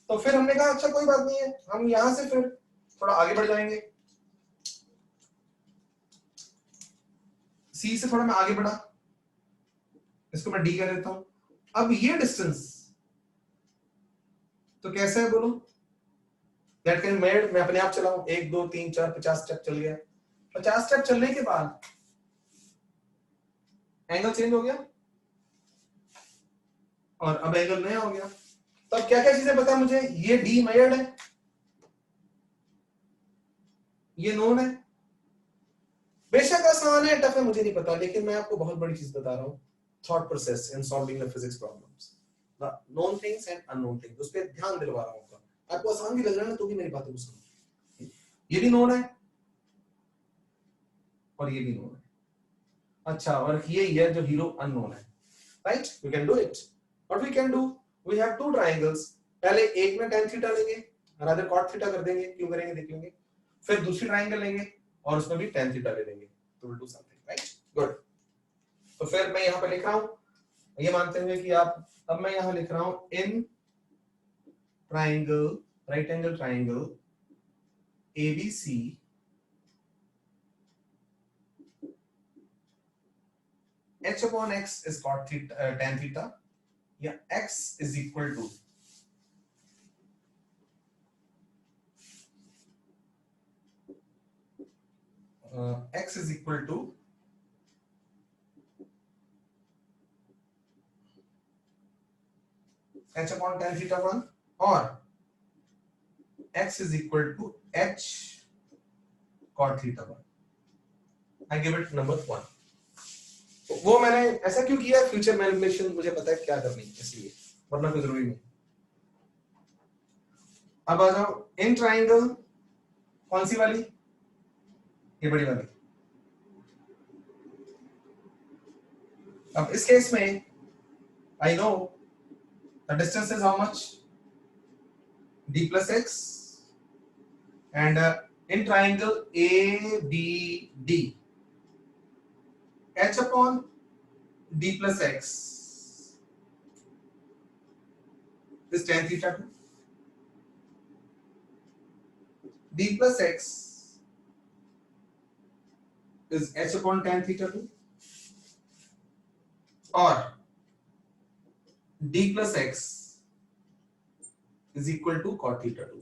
तो फिर हमने कहा अच्छा कोई बात नहीं है, हम यहां से फिर थोड़ा आगे बढ़ जाएंगे। सी से थोड़ा मैं आगे बढ़ा, इसको मैं डी कर देता हूं। अब ये डिस्टेंस तो कैसे है बोलो, दैट कैन मेड, मैं अपने आप चलाऊं, 1 2 3 4 50 स्टेप चल गया। 50 स्टेप चलने के बाद एंगल चेंज हो गया और अब एंगल नया हो गया। तो अब क्या क्या चीजें पता है मुझे, ये डी मेजर्ड है, ये नोन है, बेशक आसान है टफ है मुझे नहीं पता, लेकिन मैं आपको बहुत बड़ी चीज बता रहा हूँ, thought process in solving the physics problems, the known things and unknown things, उस पर ध्यान दिलवा रहा हूँ। आपको आसान भी लग रहा है ना, तो भी मेरी बातें सुनो। ये भी नोन है और ये भी नोन है, अच्छा, और ये जो हीरो अननोन है, right, we can do it. What we can do, we have two triangles, पहले एक में tan थीटा लेंगे, अनदर cot थीटा कर देंगे, क्यों करेंगे देख लेंगे, फिर दूसरी ट्रायंगल लेंगे और उसमें भी tan थीटा ले लेंगे, तो will do something, right, good. तो फिर मैं यहां पे लिख रहा हूं, ये मानते हुए कि आप, अब मैं यहां लिख रहा हूं in triangle, right angle triangle ABC, h upon x is cot theta, tan theta, या x is equal to x is equal to h upon tan theta 1 और x is equal to h cot theta 1, I give it number 1। वो मैंने ऐसा क्यों किया, फ्यूचर मैनिपुलेशन मुझे पता है क्या करनी है, इसलिए, वरना कोई जरूरी नहीं। अब आ जाओ इन ट्रायंगल, कौन सी वाली, ये बड़ी वाली। अब इस केस में I know the distance is how much, d plus x, and in triangle ABD, h upon d plus x is tan theta 2, d plus x is h upon tan theta 2, और d plus x is equal to cot theta 2।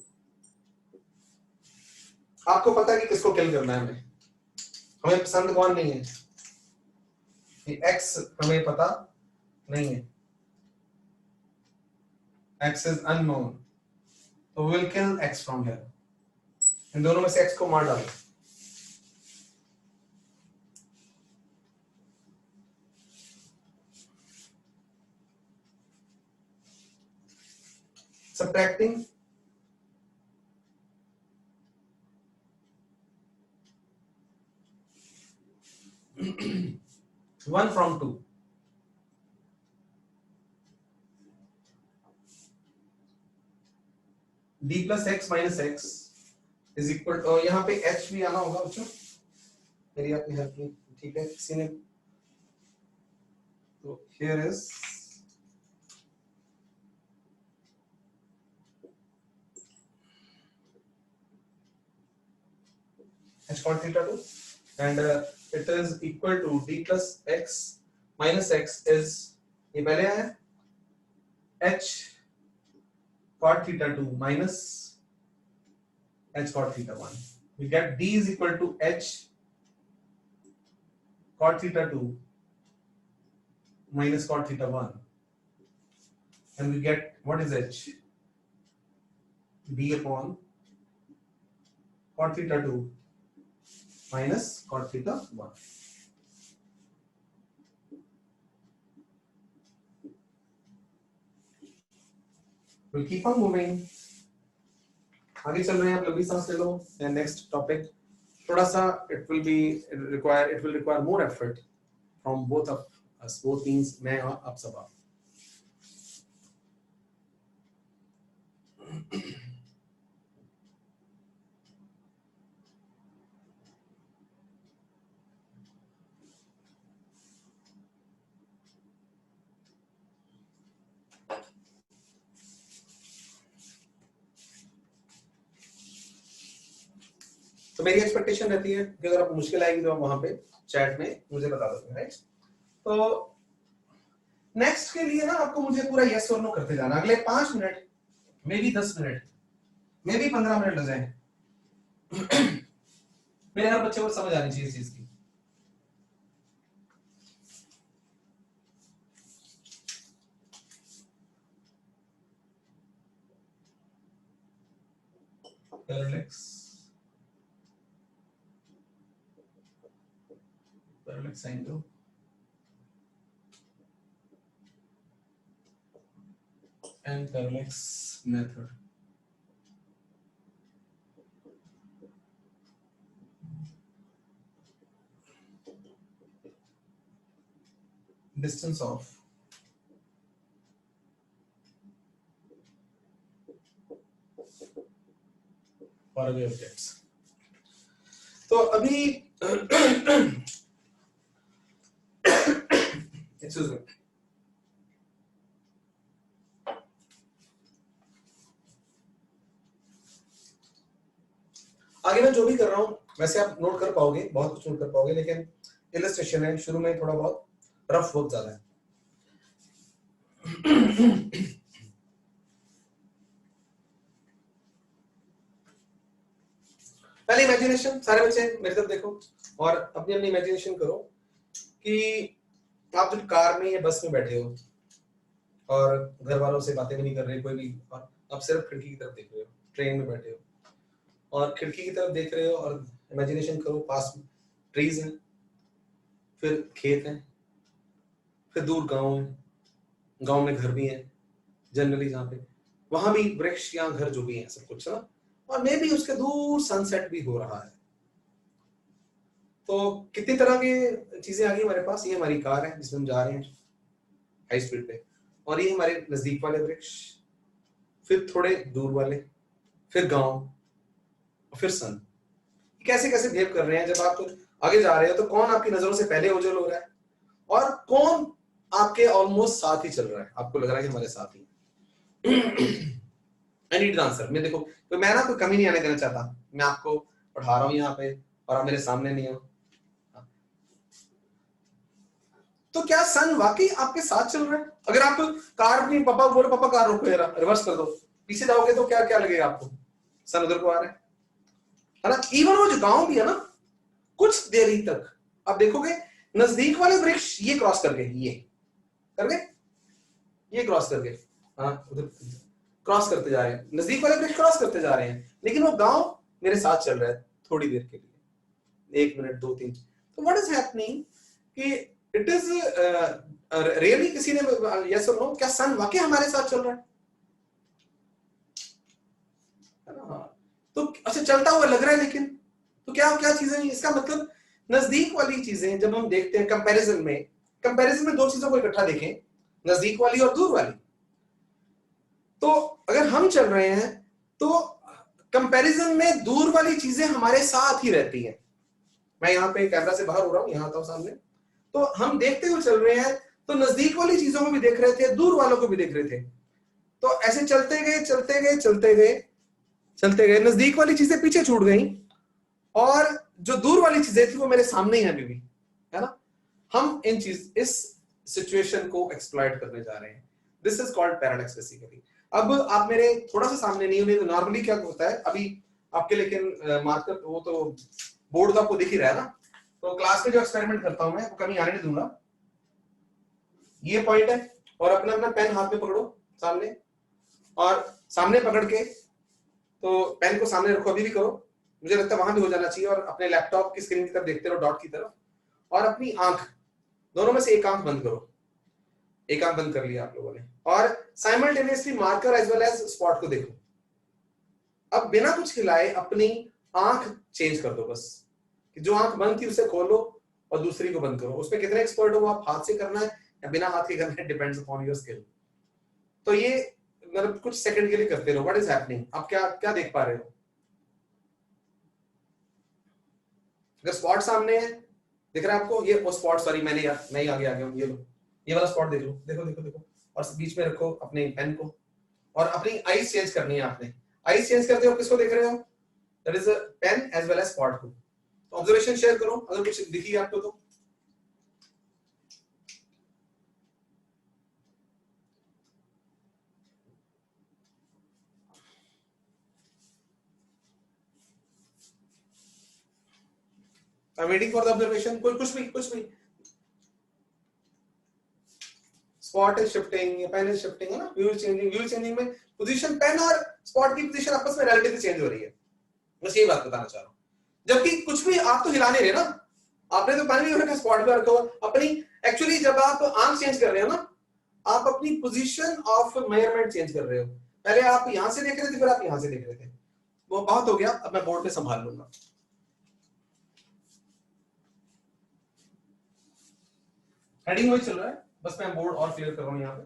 आपको पता है कि किसको किल करना है, हमें पसंद कौन नहीं है, कि x हमें पता नहीं है, x is unknown, तो we will kill x from here, इन दोनों में से x को मार डालो। Subtracting 1 from 2, d plus x minus x is equal, यहाँ पे h भी आना होगा बच्चों, मेरी आपने हेल्प की, ठीक है किसी ने, तो here is h cot theta 2 and it is equal to d plus x minus x is, ये पहले आया h cot theta 2 minus h cot theta 1, we get d is equal to h cot theta 2 minus cot theta 1 and we get what is h, d upon cot theta 2 minus cot theta 1. We'll keep on moving. आगे चल रहे हैं, आप लंबी सांस ले लो. And next topic, थोड़ा सा it will require more effort from both of us. Both means मैं और आप सब आप. तो मेरी एक्सपेक्टेशन रहती है कि अगर आपको मुश्किल आएगी तो आप वहां पे चैट में मुझे बता दोगे, राइट? तो नेक्स्ट के लिए ना आपको मुझे पूरा यस और नो करते जाना, अगले 5 minute, may be 10 minute, may be 15 minute लग जाए. मेरे हर बच्चे को समझ आनी चाहिए इस चीज की. parallax angle and parallax method. Distance of faraway objects. तो अभी एक्सक्यूज मी, आगे मैं जो भी कर रहा हूं वैसे आप नोट कर पाओगे, बहुत कुछ नोट कर पाओगे, लेकिन इलस्ट्रेशन है, शुरू में थोड़ा बहुत रफ वर्क ज्यादा है. पहले इमेजिनेशन, सारे बच्चे मेरी तरफ देखो और अपनी अपनी इमेजिनेशन करो कि आप जब कार में या बस में बैठे हो और घर वालों से बातें भी नहीं कर रहे कोई भी, और आप सिर्फ खिड़की की तरफ देख रहे हो, ट्रेन में बैठे हो और खिड़की की तरफ देख रहे हो और इमेजिनेशन करो पास में ट्रीज हैं, फिर खेत हैं, फिर दूर गांव है, गांव में घर भी हैं जनरली, जहाँ पे वहां भी वृक्ष या घर जो भी है सब कुछ ना, और मे भी उसके दूर सनसेट भी हो रहा है. तो कितनी तरह की चीजें आ गई हमारे पास. ये हमारी कार है जिसमें हम जा रहे हैं हाई स्पीड पे, और ये हमारे नजदीक वाले वृक्ष, फिर थोड़े दूर वाले, फिर गांव, फिर सन. कैसे कैसे बिहेव कर रहे हैं. जब आप आगे जा रहे हो तो कौन आपकी नजरों से पहले ओझल हो रहा है और कौन आपके ऑलमोस्ट साथ ही चल रहा है, आपको लग रहा है कि हमारे साथ ही. I need answer. मैं देखो, तो मैं ना कोई कमी नहीं आने देना चाहता, मैं आपको पढ़ा रहा हूँ यहाँ पे और आप मेरे सामने नहीं हो. तो क्या सन वाकई आपके साथ चल रहा है? अगर आप कार अपनी पापा बोलो पापा कार रोको जरा, रिवर्स कर दो, पीछे जाओगे तो क्या क्या लगेगा आपको? सन उधर को आ रहा है ना. इवन वो जो गांव भी है ना, कुछ देरी तक आप देखोगे नजदीक वाले वृक्ष ये क्रॉस करके, ये करके, ये क्रॉस करके, हाँ उधर क्रॉस करते जा रहे हैं, नजदीक वाले वृक्ष क्रॉस करते जा रहे हैं, लेकिन वो गांव मेरे साथ चल रहा है थोड़ी देर के लिए, 1 मिनट 2 3. तो व्हाट इज हैपनिंग कि इट इज रियली, किसी ने यस और नो, क्या सन वाकई हमारे साथ चल रहा है ना? तो अच्छा चलता हुआ लग रहा है, लेकिन तो क्या क्या चीजें, इसका मतलब नजदीक वाली चीजें जब हम देखते हैं कंपैरिजन में दो चीजों को इकट्ठा देखें, नजदीक वाली और दूर वाली. तो अगर हम चल रहे हैं तो कंपैरिजन में दूर वाली चीजें हमारे साथ ही रहती हैं। मैं यहाँ पे कैमरा से बाहर हो रहा हूँ, यहाँ आता हूँ सामने, तो हम देखते हुए चल रहे हैं, तो नजदीक वाली चीजों को भी देख रहे थे, दूर वालों को भी देख रहे थे। तो ऐसे चलते गए चलते गए चलते गए चलते गए, नजदीक वाली चीजें पीछे छूट गई और जो दूर वाली चीजें थी वो मेरे सामने ही है अभी भी, है ना। हम इस सिचुएशन को एक्सप्लॉइट करने जा रहे हैं। This is called paradox basically. अब आप मेरे थोड़ा सा सामने नहीं होने, तो नॉर्मली क्या होता है अभी आपके, लेकिन मार्कर वो तो बोर्ड तो आपको दिख ही रहा है ना, तो क्लास में जो एक्सपेरिमेंट करता हूं मैं वो कभी आने नहीं दूंगा। ये पॉइंट है और अपना अपना पेन हाथ में पकड़ो सामने, और सामने पकड़ के तो पेन को सामने रखो, अभी भी करो, मुझे लगता है वहां भी हो जाना चाहिए, और अपने लैपटॉप की स्क्रीन की तरफ देखते रहो, डॉट की तरफ, और अपनी आंख दोनों में से एक आंख बंद करो। एक आंख बंद कर लिया आप लोगों ने, और simultaneously marker as well as spot को देखो। अब बिना कुछ हिलाए अपनी आंख चेंज कर दो, बस कि जो आंख बंद थी उसे खोलो और दूसरी को बंद करो। उसमें कितने एक्सपर्ट हो आप, हाथ से करना है या बिना हाथ के करना है, डिपेंड्स अपॉन योर स्किल। तो ये मतलब कुछ सेकंड के लिए करते रहो। व्हाट इज हैपनिंग, आप क्या क्या देख पा रहे हो? अगर स्पॉट सामने है, दिख रहा है आपको? ये वो स्पॉट, सॉरी मैंने यार मैं ही आगे आ गया हूँ, ये लो, ये वाला स्पॉट देख लो, देखो देखो देखो, और बीच में रखो अपने पेन को, और अपनी आईज चेंज करनी है आपने। आईज चेंज करते हो किसको देख रहे हो? That is a pen as well as spot को। तो ऑब्जर्वेशन शेयर करो अगर कुछ दिखी आपको तो। I am waiting for the observation. कोई कुछ भी spot is shifting, pen is shifting, है ना, व्यू चेंजिंग में पोजीशन, पेन और स्पॉट की पोजीशन आपस में रिलेटिवली चेंज हो रही है। बस यही बात बताना चाह रहा हूं। जबकि कुछ भी आप तो हिला नहीं रहे ना, आपने तो पेन भी रखा, स्पॉट पे रखा हुआ अपनी। एक्चुअली जब आप आंख चेंज कर रहे हो ना, आप अपनी पोजीशन ऑफ मेजरमेंट चेंज कर रहे हो। पहले आप यहां से देख रहे थे, फिर आप यहां से देख रहे थे। वो बहुत हो गया, अब मैं बोर्ड पे संभाल लूंगा। हेडिंग वही चल रहा है, बस मैं बोर्ड और क्लियर कर रहा हूं यहाँ पे।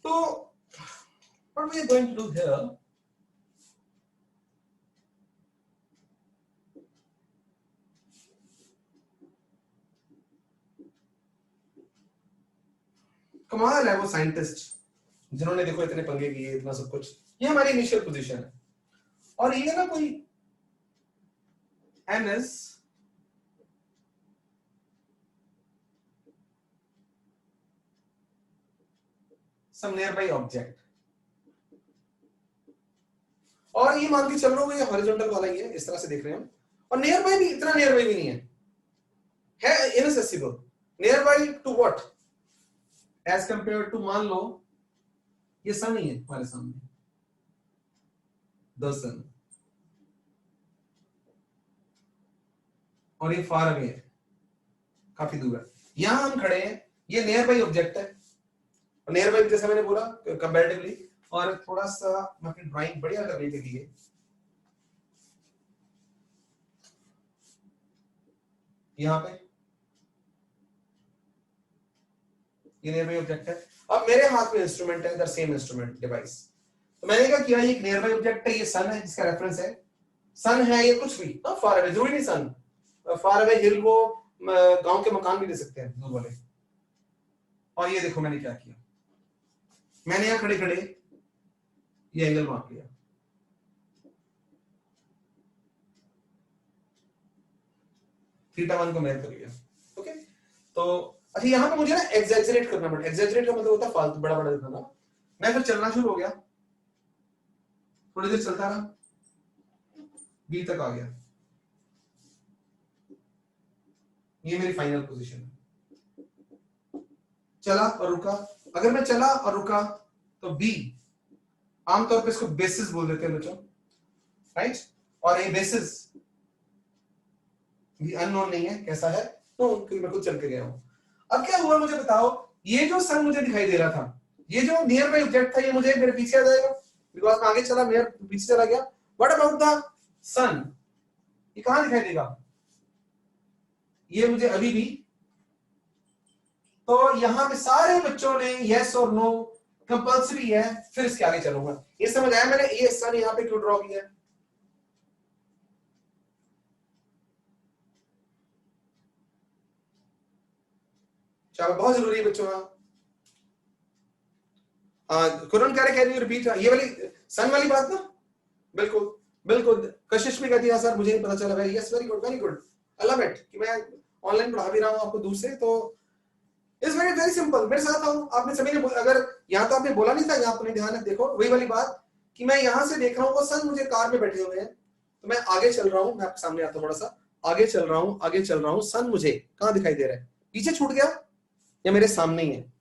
तो what we are going to do here, कमाल है वो साइंटिस्ट जिन्होंने देखो इतने पंगे किए, इतना सब कुछ। ये हमारी इनिशियल पोजीशन है, और ये ना कोई n is some nearby object, और ये मान के चल रहा हूँ ये हॉरिजॉन्टल वाला ही है, इस तरह से देख रहे हैं हम। और नियर बाय भी इतना नियर बाय भी नहीं है inaccessible. Near by to what, as compare to, मान लो ये सन ही है हमारे सामने, द सन, और ये फार अवे है, काफी दूर है। यहां हम खड़े हैं, ये नियर बाय ऑब्जेक्ट है, और नियर बाय जैसा मैंने बोला कंपैरेटिवली। और थोड़ा सा मैं अपनी ड्राइंग बढ़िया करने के लिए यहाँ पे ये नियर बाय ऑब्जेक्ट है। अब मेरे हाथ में इंस्ट्रूमेंट है, द सेम इंस्ट्रूमेंट डिवाइस। तो मैंने क्या किया, ये नियर बाय ऑब्जेक्ट है, ये सन है जिसका रेफरेंस है, सन है ये कुछ भी, फार अवे जरूरी नहीं सन, फार अवे हिल वो गांव के मकान भी ले सकते हैं दूर वाले। और ये देखो मैंने क्या किया, मैंने यहाँ खड़े खड़े ये एंगल माप लिया, θ1 को मेजर कर लिया। ओके, तो अच्छा यहाँ पे मुझे ना एग्जैजरेट करना पड़ता है। एग्जैजरेट का मतलब होता है फालतू बड़ा बड़ा दिखाना। मैं फिर चलना शुरू हो गया, थोड़ी देर चलता रहा, बी तक आ गया, ये मेरी फाइनल पोजीशन है। चला और रुका, अगर मैं चला और रुका तो बी, आमतौर पे इसको बेसिस बोल देते हैं बच्चों, राइट। और ये बेसिस भी अननोन नहीं है, कैसा है, तो क्योंकि मैं खुद चल के गया हूं। अब क्या हुआ मुझे बताओ, ये जो सन मुझे दिखाई दे रहा था, ये जो नियर बाय ऑब्जेक्ट था, ये मुझे मेरे पीछे आ जाएगा, बिकॉज मैं आगे चला, मेरे पीछे चला गया। व्हाट अबाउट द सन, ये कहां दिखाई देगा, ये मुझे अभी भी। तो यहां पे सारे बच्चों ने यस और नो कंपल्सरी है, फिर इसके आगे चलूंगा। ये समझ आया मैंने ये सन यहाँ पे क्यों ड्रॉ किया है? चलो बहुत जरूरी है बच्चों। कुरन कह रहे, कैन यू रिपीट ये वाली सन वाली बात ना? बिल्कुल बिल्कुल। कशिश भी कहती है सर मुझे नहीं पता चला भाई। Yes very good very good, I love it कि मैं ऑनलाइन पढ़ा भी रहा हूँ आपको दूर से। तो इट्स वेरी वेरी सिंपल। मेरे साथ आओ। आपने सभी ने अगर यहाँ तो आपने बोला नहीं था, यहाँ अपने ध्यान है, देखो वही वाली बात कि मैं यहाँ से देख रहा हूँ वो सन मुझे कार में बैठे हुए हैं, तो मैं आगे चल रहा हूँ, मैं आपके सामने आता हूँ थोड़ा सा, आगे चल रहा हूँ आगे चल रहा हूँ, सन मुझे कहाँ दिखाई दे रहा है? पीछे छूट गया या मेरे सामने ही है?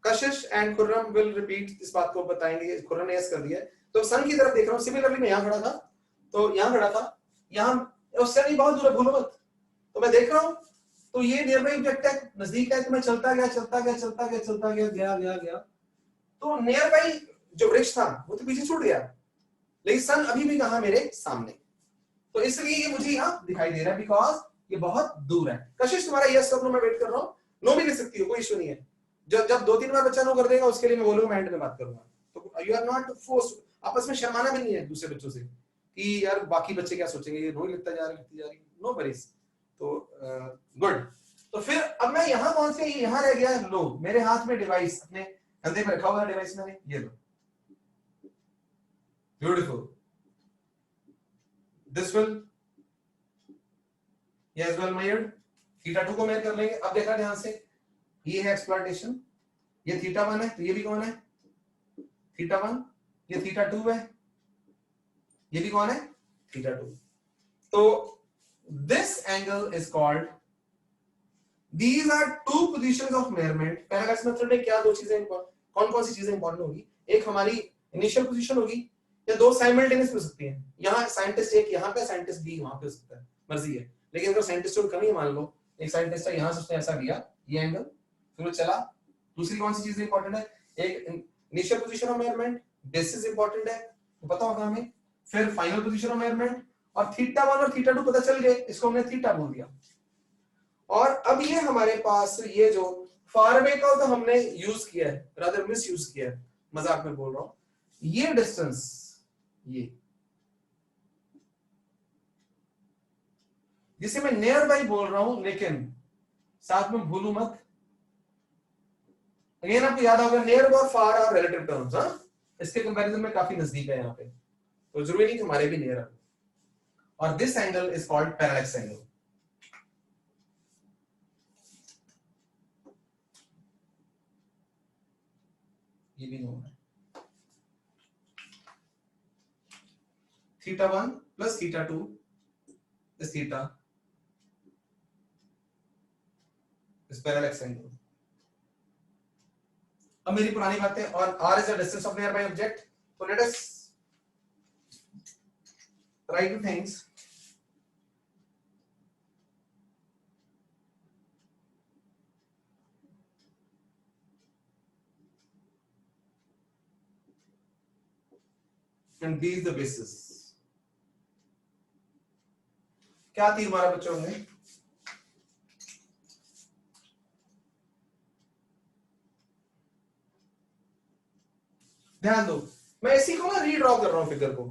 कशिश एंड खुर्रम विल रिपीट, इस बात को बताएंगे। खुर्रम ने यस कर दिया है, तो सन की तरफ देख रहा हूँ। सिमिलरली मैं यहाँ खड़ा था, तो यहाँ खड़ा था, यहाँ उससे नहीं बहुत दूर है, भूलो मत। तो मैं देख रहा हूँ तो ये नियर बाई ऑब्जेक्ट है, नजदीक है, तो मैं चलता गया चलता गया चलता गया चलता गया गया गया गया, तो नियर बाई जो वृक्ष था वो तो पीछे छूट गया, लेकिन सन अभी भी कहा मेरे सामने। तो इसलिए ये मुझे यहाँ दिखाई दे रहा है बिकॉज ये बहुत दूर है। कशिश तुम्हारा यस कर लो, मैं वेट कर रहा हूँ। नो भी ले सकती हो, कोई इशू नहीं है। जब 2-3 बार बच्चा नो कर देगा उसके लिए मैं बोलूंगा, मैं एंड में बात करूंगा। तो यू आर नॉट फोर्स्ड। आपस में शर्माना भी नहीं है दूसरे बच्चों से कि यार बाकी बच्चे क्या सोचेंगे, ये नो लिखता जा रही, नो वरीज। तो गुड। तो फिर अब मैं यहाँ पहुंच गया, यहाँ रह गया। लो मेरे हाथ में डिवाइस, अपने कंधे पे रखा हुआ है डिवाइस मैंने, ये लो, beautiful. This will as well measured, theta 2 को मेजर कर लेंगे। अब देखा ध्यान से, ये है एक्सप्लॉइटेशन, ये थीटा 1 है, तो ये भी कौन है? थीटा 1। ये थीटा 2 है, ये भी कौन है? थीटा 2। तो this angle is called, these are two positions of measurement। Parallax method में क्या दो चीजें, कौन कौन सी चीजें इंपॉर्टेंट होगी? एक हमारी इनिशियल पोजीशन होगी, या दो साइमल्टेनियस हो सकती हैं। यहाँ साइंटिस्ट एक यहाँ पे, साइंटिस्ट बी वहां पे हो सकता है, मर्जी है। लेकिन अगर साइंटिस्टों की कमी है, मान लो एक साइंटिस्ट है यहाँ से, उसने ऐसा लिया ये एंगल, फिर वो चला। दूसरी कौन सी चीज इंपॉर्टेंट है? एक initial position of measurement, basis important है, तो पता होगा हमें। फिर फाइनल पोजीशन ऑफ मेजरमेंट, और थीटा 1 और थीटा 2 पता चल गए, इसको हमने थीटा बोल दिया। और अब ये हमारे पास ये जो फार अवे का तो हमने यूज किया है, रादर मिस यूज किया है, मजाक में बोल रहा हूं। ये डिस्टेंस, ये जिसे मैं नियर बाई बोल रहा हूं, लेकिन साथ में भूलू मत, अगेन आपको याद होगा नियर और फार और रिलेटिव टर्म्स। हाँ, इसके कंपैरिजन में काफी नजदीक है यहाँ पे, तो जरूरी नहीं कि हमारे भी नियर है। और this angle is called parallax angle. ये भी नोन है। Theta 1 plus theta 2 is theta, is parallax angle. अब मेरी पुरानी बातें, और r is the distance of near by object. तो let us try two things. And B is the basis। क्या थी हमारा बच्चों में? ध्यान दो, मैं इसी को ना रीड्रॉ कर रहा हूं फिगर को।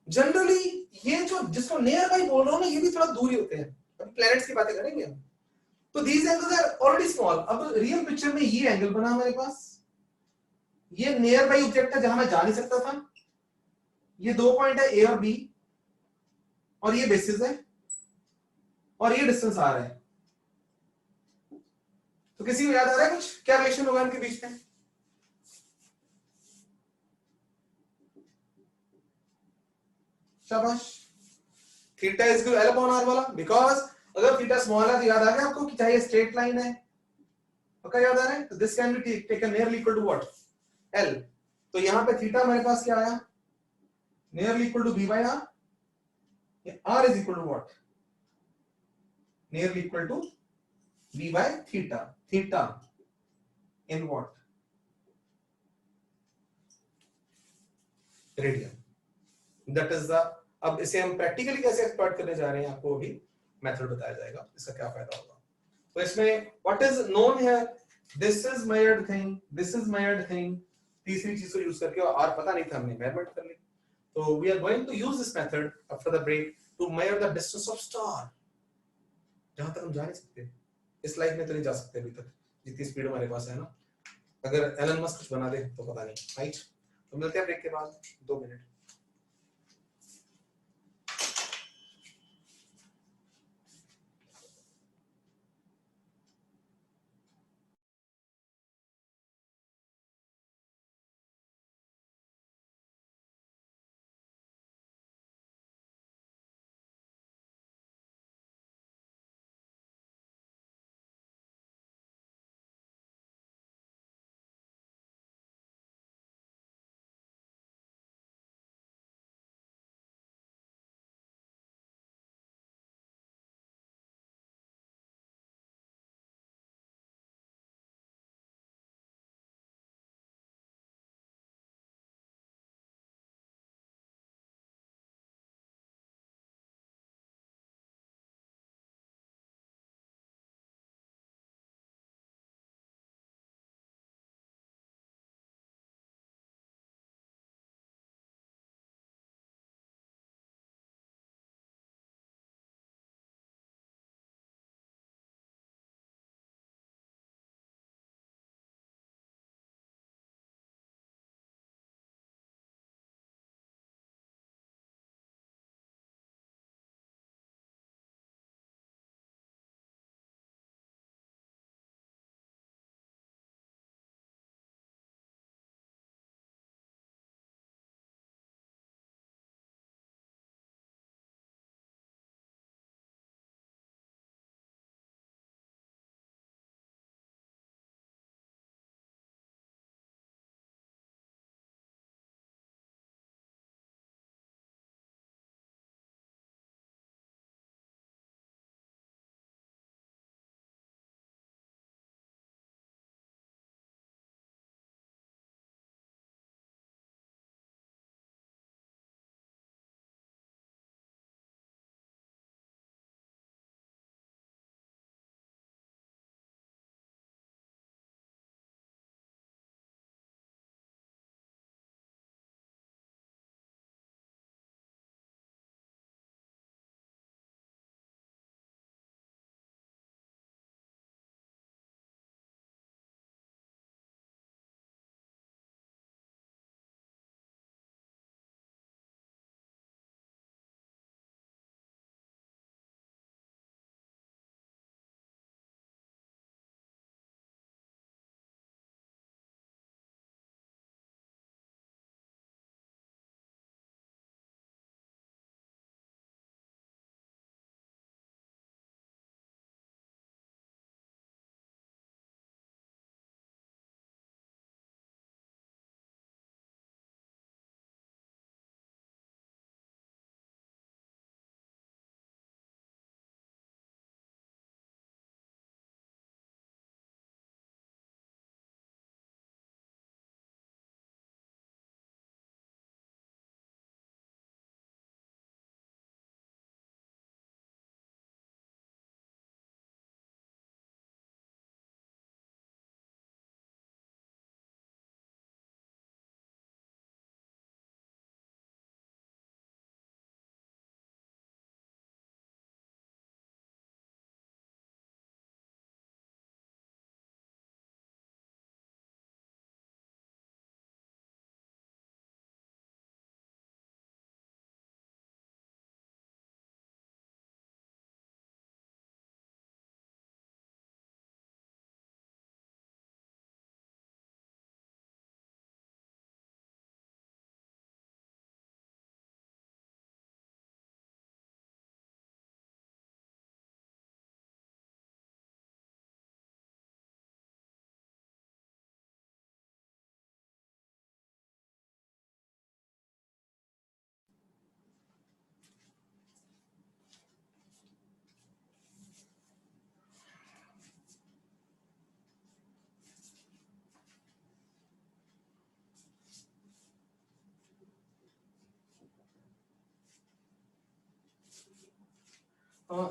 जनरली ये जो जिसको नियर बाई बोल रहा हूं ना, ये भी थोड़ा दूर ही होते हैं। अब प्लैनेट्स की बातें करेंगे हम, तो these angles are already small। अब रियल पिक्चर में ये एंगल बना हमारे पास, ये नियर बाई ऑब्जेक्ट है जहां मैं जा नहीं सकता था, ये दो पॉइंट है ए और बी, और ये बेसिस है, और ये डिस्टेंस आ रहा है। तो किसी को याद आ रहा है कुछ क्या रिलेशन होगा इनके बीच में? शाबाश। Theta is equal L upon R वाला, बिकॉज अगर थीटा स्मॉल है तो याद आ गया आपको कि चाहिए स्ट्रेट लाइन है, पक्का याद आ रहा है? तो this can be taken nearly equal to what? L. तो यहां पे थीटा हमारे पास क्या आया? Nearly equal to B by R. R is equal to what? Nearly equal to B by theta. Theta in what? Radian. That is the, अब इसे हम प्रैक्टिकली कैसे एक्सप्लॉइट करने जा रहे हैं, आपको अभी मेथड बताया जाएगा, इसका क्या फायदा होगा। तो इसमें व्हाट इज नोन है, this is measured thing, this is measured thing, तीसरी चीज को यूज करके, और पता नहीं था हमने मेजरमेंट कर ली। तो we are going to use this method after the break to measure the distance of star, जहां तक हम जा नहीं सकते इस लाइफ में, तो नहीं जा सकते अभी तक जितनी स्पीड हमारे पास है ना। अगर एलन मस्क कुछ बना दे तो पता नहीं, राइट। तो मिलते हैं ब्रेक के बाद 2 मिनट।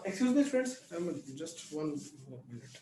Excuse me, friends. Just 1 minute.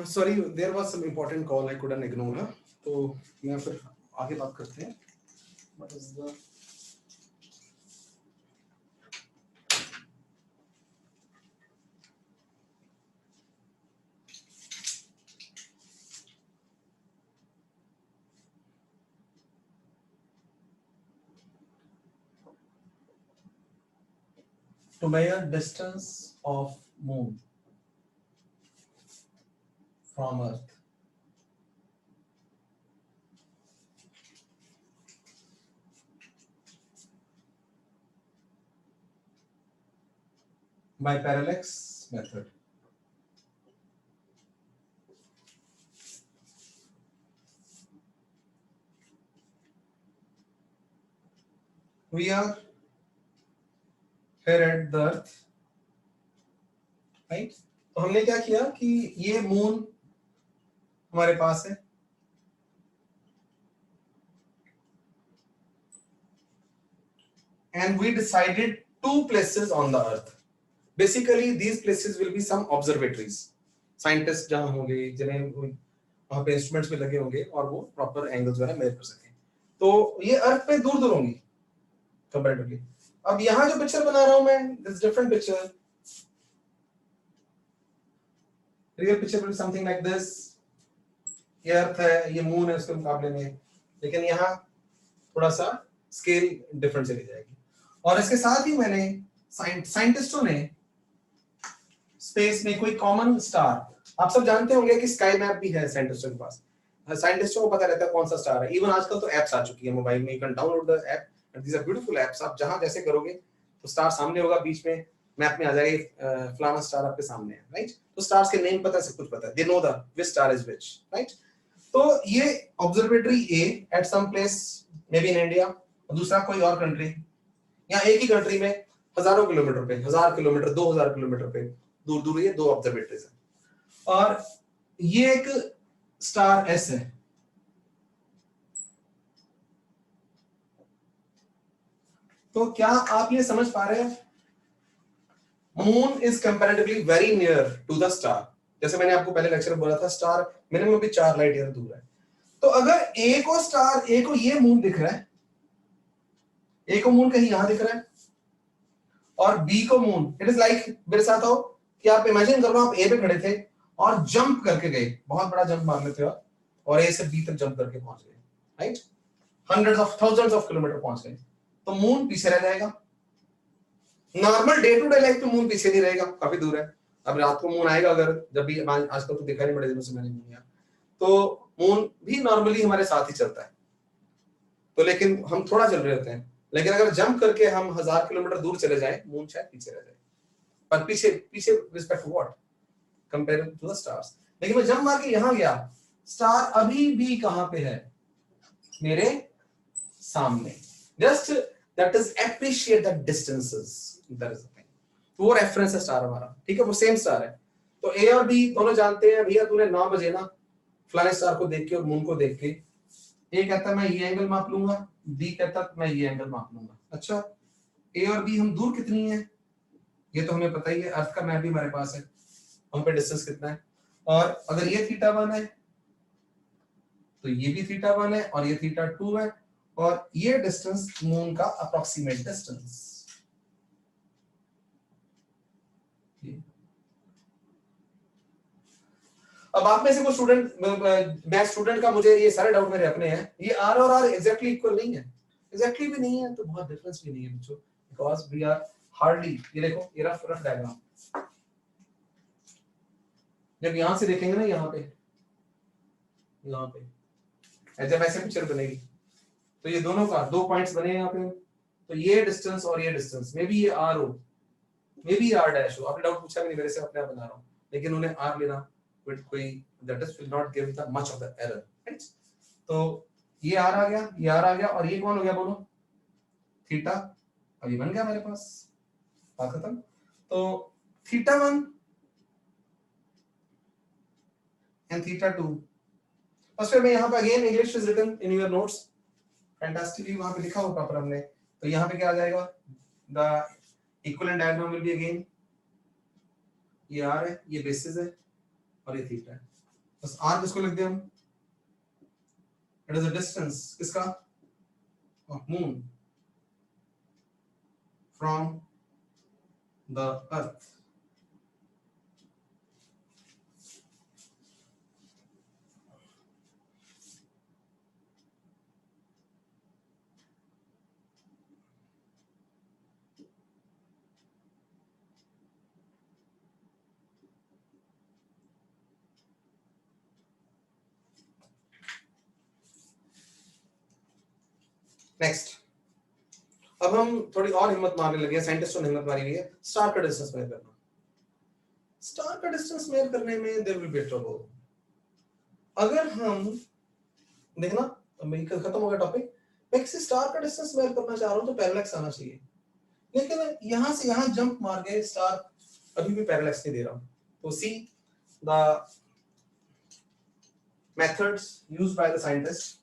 Sorry, there was some important call, I couldn't ignore ना, तो मैं फिर आगे बात करते हैं. What is the to measure distance of moon from earth. By parallax method. We are here at the earth, right? तो हमने क्या किया कि ये मून हमारे पास है, and we decided two places on the earth. Basically these places will be some observatories. Scientists जहां होंगे, जिन्हें वहां पे इंस्ट्रूमेंट्स भी लगे होंगे और वो प्रॉपर एंगल्स वगैरह मेजर कर सकें. तो ये अर्थ पे दूर दूर होंगी कंपैरेटिवली. अब यहाँ जो पिक्चर बना रहा हूं मैं, this different picture. Real picture will be something like this. ये अर्थ है, ये मून है उसके मुकाबले में, लेकिन यहाँ थोड़ा सा स्केल डिफरेंट चली जाएगी. और इसके साथ ही मैंने साइंटिस्टों ने स्पेस में कोई कॉमन स्टार, आप सब जानते होंगे कि स्काई मैप भी है साइंटिस्टों के पास. साइंटिस्टों को पता रहता है कौन सा स्टार है. इवन आजकल तो एप्स आ चुकी है मोबाइल में, you can download the app and these are beautiful apps. आप जहां जैसे करोगे तो स्टार सामने होगा, बीच में मैप में आ जाएगा फलाना स्टार आपके सामने है, राइट. तो स्टार्स के नेम पता है, सब कुछ पता है. They know the which star is which, right. तो ये observatory a at some place may be in India, और दूसरा कोई और कंट्री, या एक ही कंट्री में हजारों किलोमीटर पे, 1000 किलोमीटर 2000 किलोमीटर पे दूर दूर ये दो ऑब्जर्वेटरीज हैं. और ये एक स्टार एस है. तो क्या आप ये समझ पा रहे हैं, moon is comparatively very near to the star. जैसे मैंने आपको पहले लेक्चर में बोला था, स्टार मिनिमम भी 4 लाइट ईयर दूर है. तो अगर ए को स्टार, ए को ये मून दिख रहा है, ए को मून कहीं यहां दिख रहा है, और बी को मून, इट इज लाइक, मेरे साथ आओ कि आप इमेजिन करो आप ए पे खड़े थे और जंप करके गए, बहुत बड़ा जंप मार लेते हो आप, और ए से बी तक जंप करके पहुंच गए, right. Hundreds of thousands of kilometre पहुंच गए, तो मून पीछे रह जाएगा. Normal day to day life पे मून पीछे नहीं रहेगा, काफी दूर है. अब रात को मून आएगा, अगर जब भी, आजकल तो देखा नहीं बड़े दिनों से मैंने मून, तो मून भी नॉर्मली हमारे साथ ही चलता है. तो लेकिन हम थोड़ा चल रहे होते हैं, लेकिन अगर जंप करके हम 1000 किलोमीटर दूर चले जाएं, मून शायद पीछे रह जाए. पर पीछे पीछे respect to what, compare to the stars. लेकिन मैं जंप मार के यहां गया, स्टार अभी भी कहां पे है, मेरे सामने. Just that is appreciate the distances, that is the thing. वो रेफरेंस है स्टार हमारा, ठीक है, वो सेम स्टार है. तो ए और बी दोनों जानते हैं, भैया तूने 9 बजे ना फलाने स्टार को देख के और मून को देख के, ए कहता है मैं ये एंगल माप लूंगा, बी कहता है मैं ये एंगल माप लूंगा. अच्छा, ए और बी हम दूर कितनी है ये तो हमें पता ही है, अर्थ का मैप भी हमारे पास है, हम पे डिस्टेंस कितना है. और अगर ये θ1 है तो ये भी θ1 है, और ये θ2 है, और ये डिस्टेंस मून का अप्रोक्सीमेट डिस्टेंस. अब आप में से कोई स्टूडेंट, मैं स्टूडेंट का, मुझे ये सारे डाउट मेरे अपने हैं, ये आर और आर एग्जैक्टली इक्वल नहीं है, एग्जैक्टली भी नहीं है, तो बहुत डिफरेंस भी नहीं है बच्चों, बिकॉज़ वी आर हार्डली, ये देखो ये रफ डायग्राम, जब यहां से देखेंगे ना, यहाँ पे जब ऐसे पिक्चर बनेगी, तो ये दोनों का 2 पॉइंट्स बने यहाँ पे, तो ये डिस्टेंस और ये डिस्टेंस, मे बी ये आर हो, मे बी आर डैश हो. आपने डाउट पूछा भी नहीं, मेरे से अपने आप बना रहा हूँ, लेकिन उन्हें आर लेना विद कोई, that is will not give the much of the error, right. तो ये आर आ गया, ये आर आ गया, और ये कौन हो गया बोलो, थीटा. अब ये बन गया मेरे पास, बात खत्म. तो θ1 and θ2. फर्स्ट में यहाँ पे again English is written in your notes fantastically, वहां पे लिखा हुआ प्रॉपर हमने. तो यहाँ पे क्या आ जाएगा, the equivalent diagram will be again, ये आर है, ये बेसिस है, और ये थीटा है. बस आर किसको लिख दिया हम, इट इज द डिस्टेंस किसका, of moon from the earth. Next, अब हम थोड़ी और हिम्मत मारने लगे, साइंटिस्टों ने हिम्मत मारी हुई है स्टार का डिस्टेंस मेजर करना। स्टार का डिस्टेंस मेजर करने में देयर विल बी ट्रबल। अगर हम देखना, मेरी खत्म हो गया टॉपिक, मैं किसी स्टार का डिस्टेंस मेजर करना चाह रहा हूं तो पैरेलैक्स आना चाहिए, लेकिन यहां से यहां जंप मार गए, स्टार अभी भी पैरेलैक्स नहीं दे रहा। तो see the methods used by the scientists.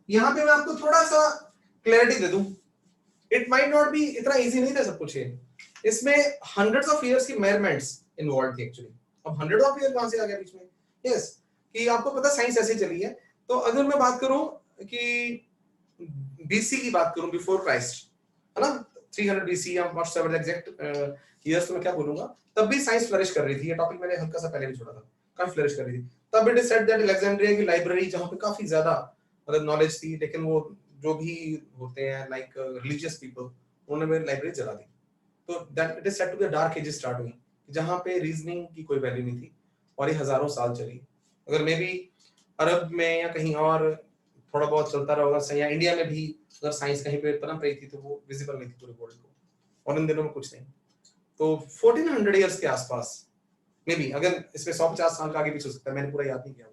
यहां पे मैं आपको थोड़ा सा क्लैरिटी दे दूं, इट माइट नॉट बी इतना इजी नहीं था सब कुछ ये, इसमें हंड्रेड्स ऑफ इयर्स की मेजरमेंट्स इन्वॉल्व थी एक्चुअली। अब हंड्रेड ऑफ ईयर कहां से आ गया बीच में? यस, कि आपको पता साइंस ऐसे चली है। तो अगर मैं बात करूं कि बीसी की बात करूं, बिफोर क्राइस्ट, है ना, 300 बीसी या व्हाटएवर एग्जैक्ट ईयर्स तो मैं क्या बोलूंगा, तब भी साइंस फ्लरिश कर रही थी। ये टॉपिक मैंने हल्का सा पहले भी छोड़ा था, काफी फ्लरिश कर रही थी। तब it is said that Alexandria की लाइब्रेरी, जहां पे काफी ज्यादा मतलब नॉलेज थी, लेकिन वो जो भी होते हैं लाइक रिलीजियस पीपल, उन्होंने मेरी लाइब्रेरी जला दी। तो that it is said to be dark ages start हुई, जहां पे रीजनिंग की कोई वैल्यू नहीं थी, और ये हजारों साल चली। अगर मे बी अरब में या कहीं और थोड़ा बहुत चलता रहा होगा, या इंडिया में भी अगर साइंस कहीं पे पनप रही थी तो वो विजिबल नहीं थी पूरे वर्ल्ड को, और इन दिनों में कुछ नहीं। तो 1400 इयर्स के आसपास मे बी, अगर इसमें 150 साल का आगे पीछे हो सकता है, मैंने पूरा याद नहीं किया हुआ,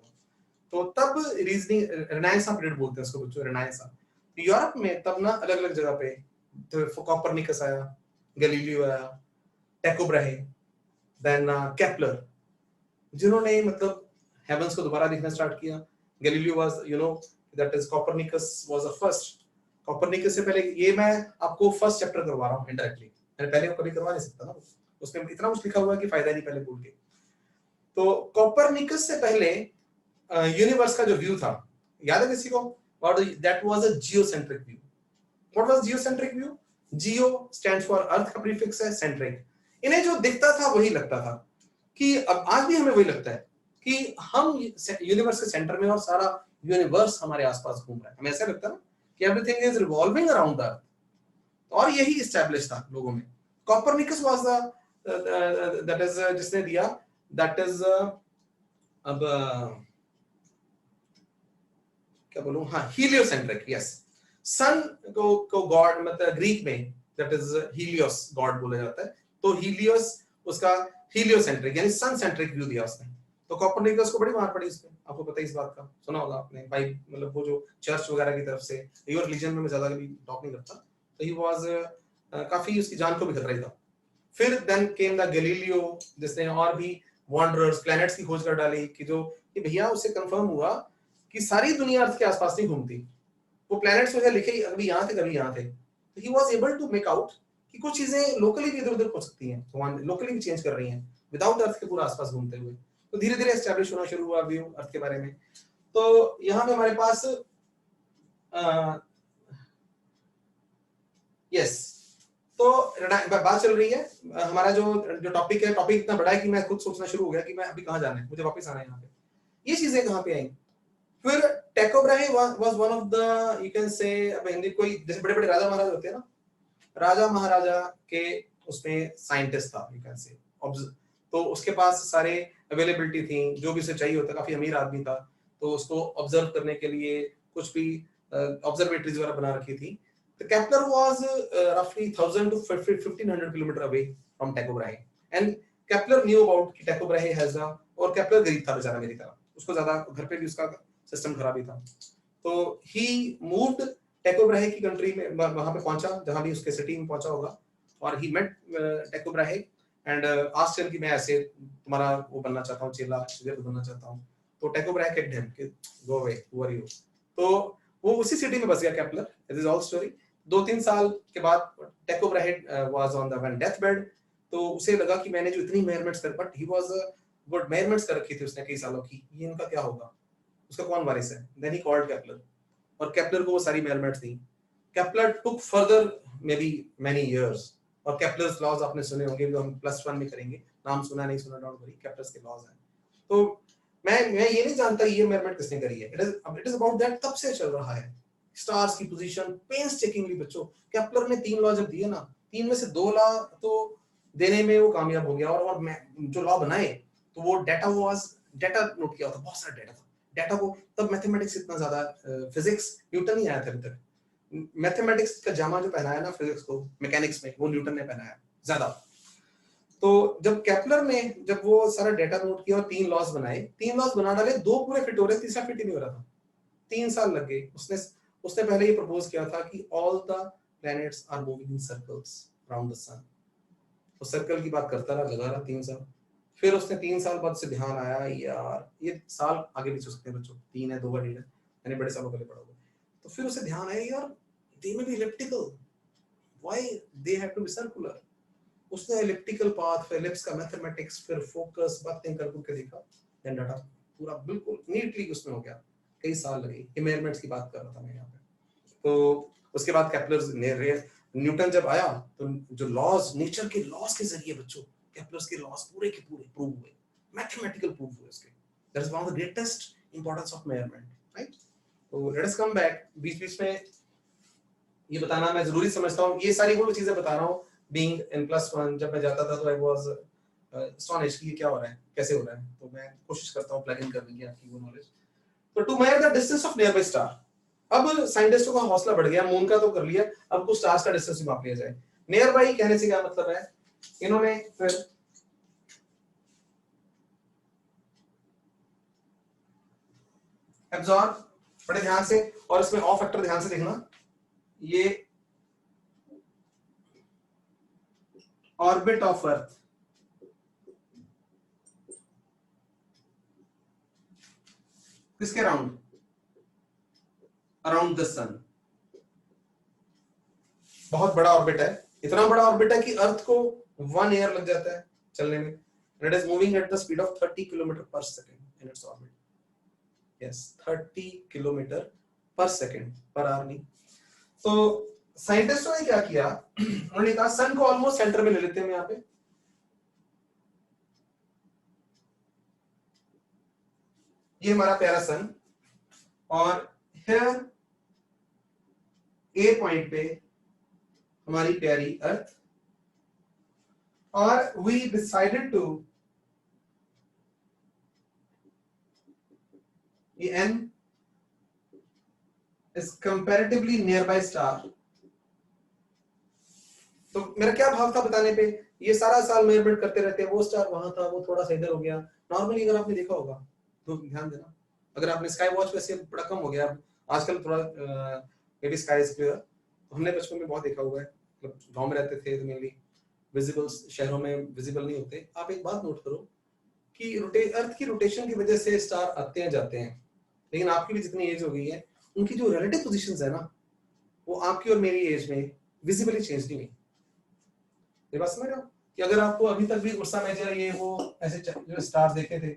तो तब रीजनिंग रेनेसां पीरियड बोलते हैं उसको बच्चों, रेनेसां। यूरोप में तब ना अलग अलग जगह पे तो कॉपरनिकस आया, गैलीलियो आया, टाइको ब्राहे, देन केपलर, जिन्होंने मतलब हेवंस को दोबारा देखना स्टार्ट किया। Galileo was you know that is Copernicus was the first. Copernicus से पहले, ये मैं आपको फर्स्ट चैप्टर करवा रहा हूं इनडायरेक्टली, मैंने पहले कभी करवा नहीं सकता ना, उसमें इतना कुछ लिखा हुआ है कि फायदा नहीं पहले बोल के। तो कॉपरनिकस से पहले यूनिवर्स का जो व्यू था, याद है किसी को? और that was a geocentric view. What was geocentric view? Jio stands for earth का प्रीफिक्स है, सेंट्रिक, इन्हें जो दिखता था वही लगता था। कि अब आज भी हमें वही लगता है कि हम यूनिवर्स के सेंटर में, और सारा यूनिवर्स हमारे आसपास घूम रहा है। हमें ऐसा लगता है ना कि everything is revolving around the earth, और यही एस्टैब्लिश था लोगों में। Copernicus was the that is जिसने दिया, दैट इज अब क्या बोलूं, हाँ, हीलियोसेंट्रिक, यस। सन को गॉड, मतलब ग्रीक में दैट इज हीलियोस गॉड बोला जाता है, तो हीलियोस उसका हीलियोसेंट्रिक यानी सन सेंट्रिक व्यू दिया उसने। तो कॉपरनिकस को बड़ी मार पड़ी इसमें, आपको पता है इस बात का, सुना होगा आपने भाई, मतलब वो जो चर्च वगैरह की तरफ से, योर रिलीजन में मैं ज्यादा कभी टॉक नहीं करता, तो ही वाज काफी उसकी जान को भी खतरा ही था। फिर देन केम द गैलीलियो, जिसने और भी वॉन्डरर्स, प्लैनेट्स की खोज कर डाली, कि जो कि भैया उससे कंफर्म हुआ कि सारी दुनिया अर्थ के आसपास नहीं घूमती। वो प्लैनेट्स वगैरह लिखे ही कभी यहाँ थे कभी यहाँ थे, तो he was able to make out कि कुछ चीजें लोकली भी इधर-उधर हो सकती हैं, तो लोकली भी चेंज कर रही हैं विदाउट अर्थ के पूरा आसपास घूमते हुए। तो धीरे-धीरे एस्टैब्लिश होना शुरू हुआ व्यू अर्थ के बारे में। तो यहाँ पे हमारे पास यस, तो बात चल रही है, हमारा जो टॉपिक है, टॉपिक इतना बड़ा है कि मैं खुद सोचना शुरू हो गया कि मैं अभी कहाँ जाना है, मुझे वापस आना है यहाँ पे। ये चीजें कहाँ पे आई? फिर Tycho Brahe was one of the, you can say, अब हिंदी कोई जैसे बड़े बड़े राजा महाराजा होते हैं ना, राजा महाराजा के उसमें साइंटिस्ट था, यू कैन से, तो उसके पास सारे अवेलेबिलिटी थी, जो भी उसे चाहिए होता, काफी अमीर आदमी था, तो उसको ऑब्जर्व करने के लिए कुछ भी ऑब्जर्वेटरीज वगैरह बना रखी थी। The Kepler was roughly 1000 to 1500 kilometer away from Tycho Brahe, and Kepler knew about कि Tycho Brahe has a, और Kepler गरीब था बेचारा मेरी तरह, उसको ज्यादा घर पे भी उसका सिस्टम खराब ही था, तो he moved Tycho Brahe की कंट्री में, वहां पे पहुंचा जहां भी उसके सिटी में पहुंचा होगा, और he met Tycho Brahe, and asked him कि मैं ऐसे तुम्हारा वो बनना चाहता हूँ, चेला शिगिर्द बनना चाहता हूँ। तो टाइको ब्राहे किक्ड हिम कि go away, who are you. तो वो उसी सिटी में बस गया Kepler. It is all story. 2-3 साल के बाद Tycho Brahe was on the death bed. तो उसे लगा कि मैंने जो इतनी मेजरमेंट्स कर, but he was good measurements कर रखी थी उसने कई सालों की, ये इनका क्या होगा, उसका कौन वारिस है। देन ही कॉल्ड केपलर और केपलर को वो सारी measurements the. Kepler took further may be many years. और केपलर्स लॉज आपने सुने होंगे, जो हम +1 में करेंगे, नाम सुना नहीं सुना डोंट वरी, केपलर्स के लॉज हैं। तो मैं ये नहीं जानता ये मेजरमेंट किसने करी है। इट इज अबाउट दैट, तब से चल रहा है स्टार्स की पोजीशन पेंसटेकिंगली। बच्चों केपलर ने 3 लॉ जब दिए ना, 3 में से 2 लॉ तो देने में वो कामयाब हो गया। और जो लॉ बनाए तो वो डेटा नोट किया था, बहुत सारा डेटा था। डेटा को तब मैथमेटिक्स इतना ज्यादा, फिजिक्स न्यूटन ही आया था अभी तक। मैथमेटिक्स का जामा जो पहनाया ना फिजिक्स को मैकेनिक्स में, वो न्यूटन ने पहनाया ज्यादा। तो जब केपलर ने जब वो सारा डेटा नोट किया और 3 लॉस बनाए, 3 लॉस बना डाले, 2 पूरे फिट हो रहे, तीसरा फिट ही नहीं हो रहा था। 3 साल लग गए। उसने पहले ये प्रपोज किया था कि all the planets are moving in circles around the sun. तो सर्कल की बात करता रहा, लगा रहा 3 साल। फिर उसने 3 साल बाद से ध्यान आया यार ये साल आगे भी हो सकते हैं बच्चों, 3 है 2 का 1.5 है, मैंने बड़े सालों पहले पढ़ा होगा। तो फिर उसे ध्यान आया यार they may be elliptical, why they have to be circular. उसने एलिप्टिकल पाथ, फिर एलिप्स का मैथमेटिक्स, फिर फोकस बातें कर देखा, देन डाटा पूरा बिल्कुल नीटली उसमें हो गया। कई साल लगे, मेजरमेंट्स की बात कर रहा था मैं यहाँ पे। तो उसके बाद केपलर्स ने, न्यूटन जब आया तो जो लॉज, नेचर के लॉज के जरिए बच्चों केपलर्स के लॉज पूरे के पूरे प्रूव हुए, मैथमेटिकल प्रूफ हुए उसके। That is one of the greatest importance of measurement, right. तो लेट अस कम बैक। बीच-बीच में ये बताना मैं जरूरी समझता हूँ, ये सारी वो चीजें बता रहा हूँ बीइंग इन +1 जब मैं जाता था तो आई वाज एस्टोनिश्ड कि ये क्या हो रहा है, कैसे हो रहा है। तो मैं कोशिश करता हूँ प्लग इन करने की आपकी वो नॉलेज। तो to measure the distance of near by star, अब साइंटिस्टों का हौसला बढ़ गया, मून का तो कर लिया, अब कुछ स्टार्स का डिस्टेंस भी माप लिया जाए। नियर बाय कहने से क्या मतलब है, इन्होंने फिर एब्जॉर्ब, बड़े ध्यान से, और इसमें ऑफ फैक्टर ध्यान से देखना, ये ऑर्बिट ऑफ अर्थ किसके अराउंड, अराउंड द सन। बहुत बड़ा ऑर्बिट है, इतना बड़ा ऑर्बिट है कि अर्थ को 1 ईयर लग जाता है चलने में। It is moving at the speed of 30 kilometre per second in its orbit. Yes, 30 kilometre per second, per hour नहीं। तो साइंटिस्टों ने क्या किया, उन्होंने कहा सन को ऑलमोस्ट सेंटर में ले लेते हैं यहाँ पे। ये हमारा प्यारा सन, और हियर ए पॉइंट पे हमारी प्यारी अर्थ, और वी डिसाइडेड टू, ये an is comparatively near by star. तो मेरा क्या भाव था बताने पे, ये सारा साल मेजरमेंट करते रहते हैं, वो स्टार वहां था, वो थोड़ा सा इधर हो गया। नॉर्मली अगर आपने देखा होगा तो ध्यान देना, अगर आपने स्काई वॉच वैसे बड़ा कम हो गया आजकल, थोड़ा may be sky is clear, तो हमने बचपन में बहुत देखा हुआ है, मतलब गांव में रहते थे तो मेनली विजिबल्स शहरों में विजिबल नहीं होते। आप एक बात नोट करो कि अर्थ की रोटेशन की वजह से स्टार आते हैं जाते हैं, लेकिन आपकी भी जितनी एज हो गई है, उनकी जो रिलेटिव पोजीशंस है ना, वो आपकी और मेरी एज में विजिबली चेंज नहीं हुई। ये बात समझ रहे हो कि अगर आपको अभी तक भी उर्सा मेजर ये वो ऐसे जो स्टार्स देखे थे,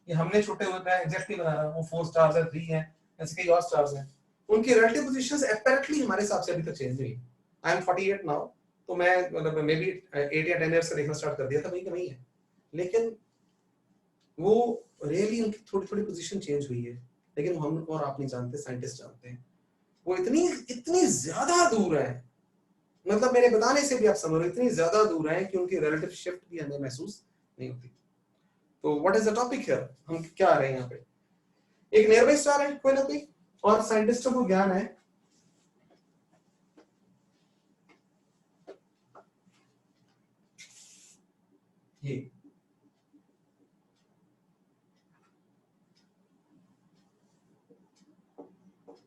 ये हमने छोटे हुए, मैं एग्जैक्टली बना रहा हूं, वो 4 स्टार्स है, 3 है, ऐसे कई और स्टार्स हैं, उनकी रिलेटिव पोजीशंस अपैरेंटली हमारे हिसाब से अभी तक चेंज नहीं हुई। आई एम 48 नाउ, तो मैं मतलब मे बी 8 या 10 इयर्स से देखना स्टार्ट कर दिया था, वही का वही है, लेकिन वो रियली उनकी थोड़ी थोड़ी पोजीशन चेंज हुई है, लेकिन हम और आप नहीं जानते, साइंटिस्ट जानते हैं। वो इतनी इतनी ज्यादा दूर है, मतलब मेरे बताने से भी आप समझ रहे इतनी ज्यादा दूर है कि उनकी रिलेटिव शिफ्ट भी हमें महसूस नहीं होती। तो what is the topic here, हम क्या आ रहे हैं यहाँ पे, एक नियर बाय स्टार है कोई ना कोई, और साइंटिस्टों को ज्ञान है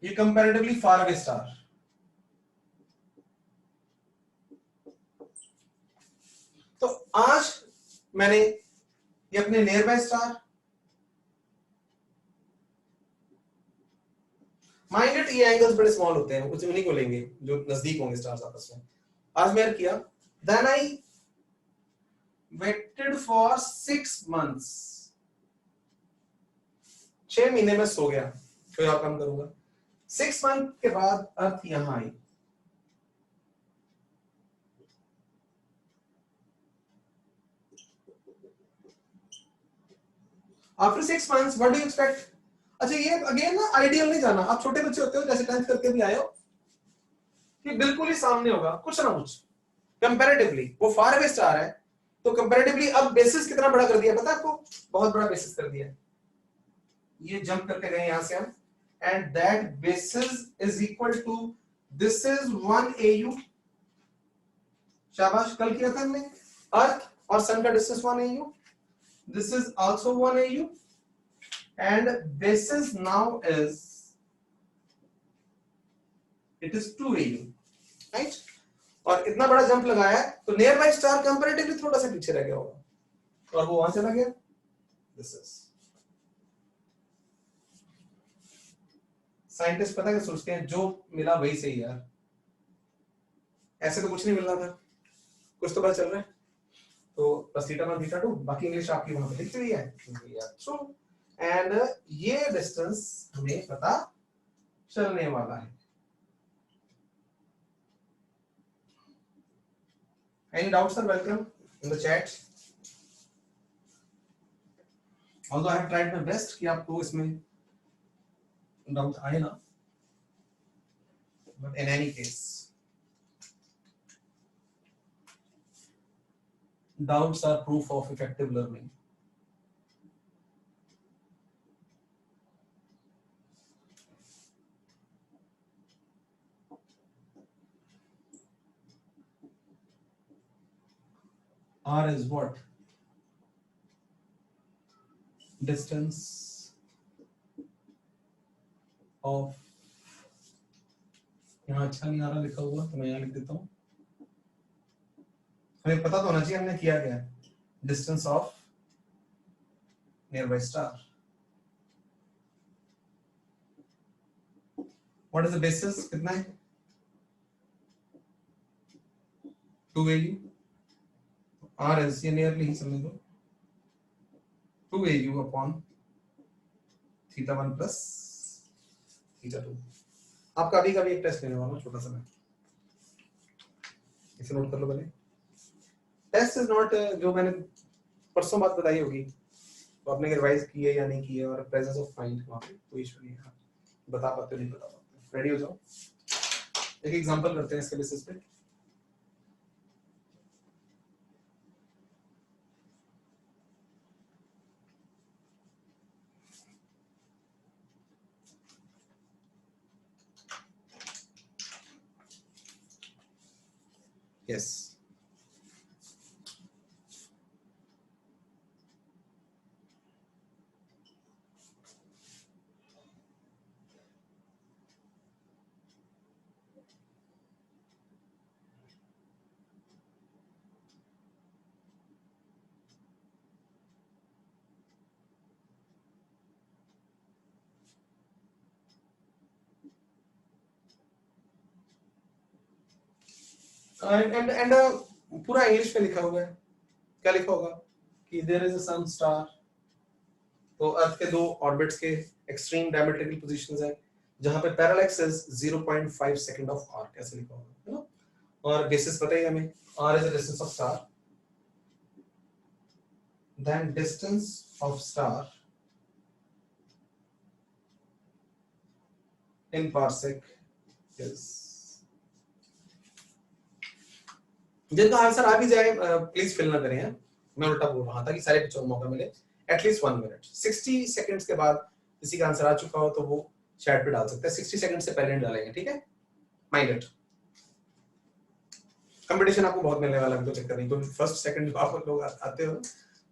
ये कंपैरेटिवली फार अवे स्टार। तो आज मैंने ये अपने near by star, mind it ये एंगल्स बड़े स्मॉल होते हैं, कुछ उन्हीं को लेंगे जो नजदीक होंगे स्टार्स आपस में। आज मैं किया, then I waited for 6 months, 6 महीने में सो गया, कोई और काम करूंगा। 6 मंथ के बाद अर्थ यहां आई, after 6 months what do you expect? अच्छा ये अगेन ना आइडियल नहीं जाना, आप छोटे बच्चे होते हो जैसे 10th करके भी आए हो कि बिल्कुल ही सामने होगा कुछ ना कुछ कंपैरेटिवली, वो फार अवे स्टार है तो कंपैरेटिवली अब बेसिस कितना बड़ा कर दिया पता है आपको? बहुत बड़ा बेसिस कर दिया। ये जंप करके गए यहां से हम, and that basis is equal to this is 1 AU। शाबाश, कल किया था हमने अर्थ और सन का distance 1 AU, this is also 1 AU and basis now is it is 2 AU, right? और इतना बड़ा जंप लगाया है तो नियर बाय स्टार कंपैरेटिवली थोड़ा सा पीछे रह गया होगा और वो वहां चला गया। दिस इज साइंटिस्ट पता है क्या सोचते हैं, जो मिला वही सही यार, ऐसे तो कुछ नहीं मिल रहा था, कुछ तो पता चल रहा है। तो बस थीटा 1 थीटा 2, बाकी इंग्लिश आपकी वहां पे लिखी हुई है, ट्रू। एंड ये डिस्टेंस हमें पता चलने वाला है। Any doubts are welcome in the chat. Although I have tried my best कि आपको इसमें डाउट आए ना, but in any case doubts are proof of effective learning. R is what? Distance of, यहाँ अच्छा नहीं आ रहा लिखा हुआ तो मैं यहाँ लिख देता हूँ, हमें पता तो होना चाहिए हमने किया क्या, distance of near by star. What is the basis, कितना है? 2 AU, R is ये नियरली ही समझ लो 2 AU upon theta 1 plus theta 2। आपका अभी का भी एक टेस्ट लेने वाला हूं छोटा सा, मैं इसे नोट कर लो पहले। टेस्ट इज नॉट जो मैंने परसों बात बताई होगी तो आपने रिवाइज की है या नहीं की है, और प्रेजेंस ऑफ माइंड वहां पे कोई इशू नहीं है, बता पाते हो नहीं बता पाते, रेडी हो जाओ। एक एग्जांपल करते हैं इसके बेसिस पे। यस एंड पूरा इंग्लिश में लिखा हुआ है, क्या लिखा होगा कि there is a sun star, तो अर्थ के दो ऑर्बिट्स के एक्सट्रीम डायमेट्रिकल पोजीशंस हैं जहां पे parallax is 0.5 second of arc, ऐसे लिखा होगा है ना, और बेसिस पता ही हमें r is the distance of star, then distance of star in parsec is, जिनका आंसर आ भी जाए प्लीज फिल ना करें हैं? मैं उल्टा बोल रहा था कि सारे बच्चों को मौका मिले, एटलीस्ट 1 मिनट, 60 सेकंड्स के बाद किसी का आंसर आ चुका हो तो वो चैट पे डाल सकते हैं, 60 सेकंड से पहले डालेंगे, ठीक है? माइंड इट, कंपटीशन आपको बहुत मिलने वाला है, कोई चक्कर नहीं, तो फर्स्ट सेकंड जो आप लोग आते हो,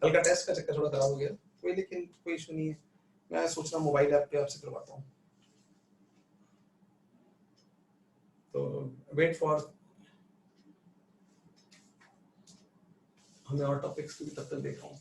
कल का टेस्ट का चक्कर थोड़ा खराब हो गया कोई, लेकिन कोई इशू नहीं है, मैं सोच रहा हूँ मोबाइल ऐप पे आपसे करवाता हूँ, तो वेट फॉर, हमें और टॉपिक्स भी तब तक देख रहा हूँ।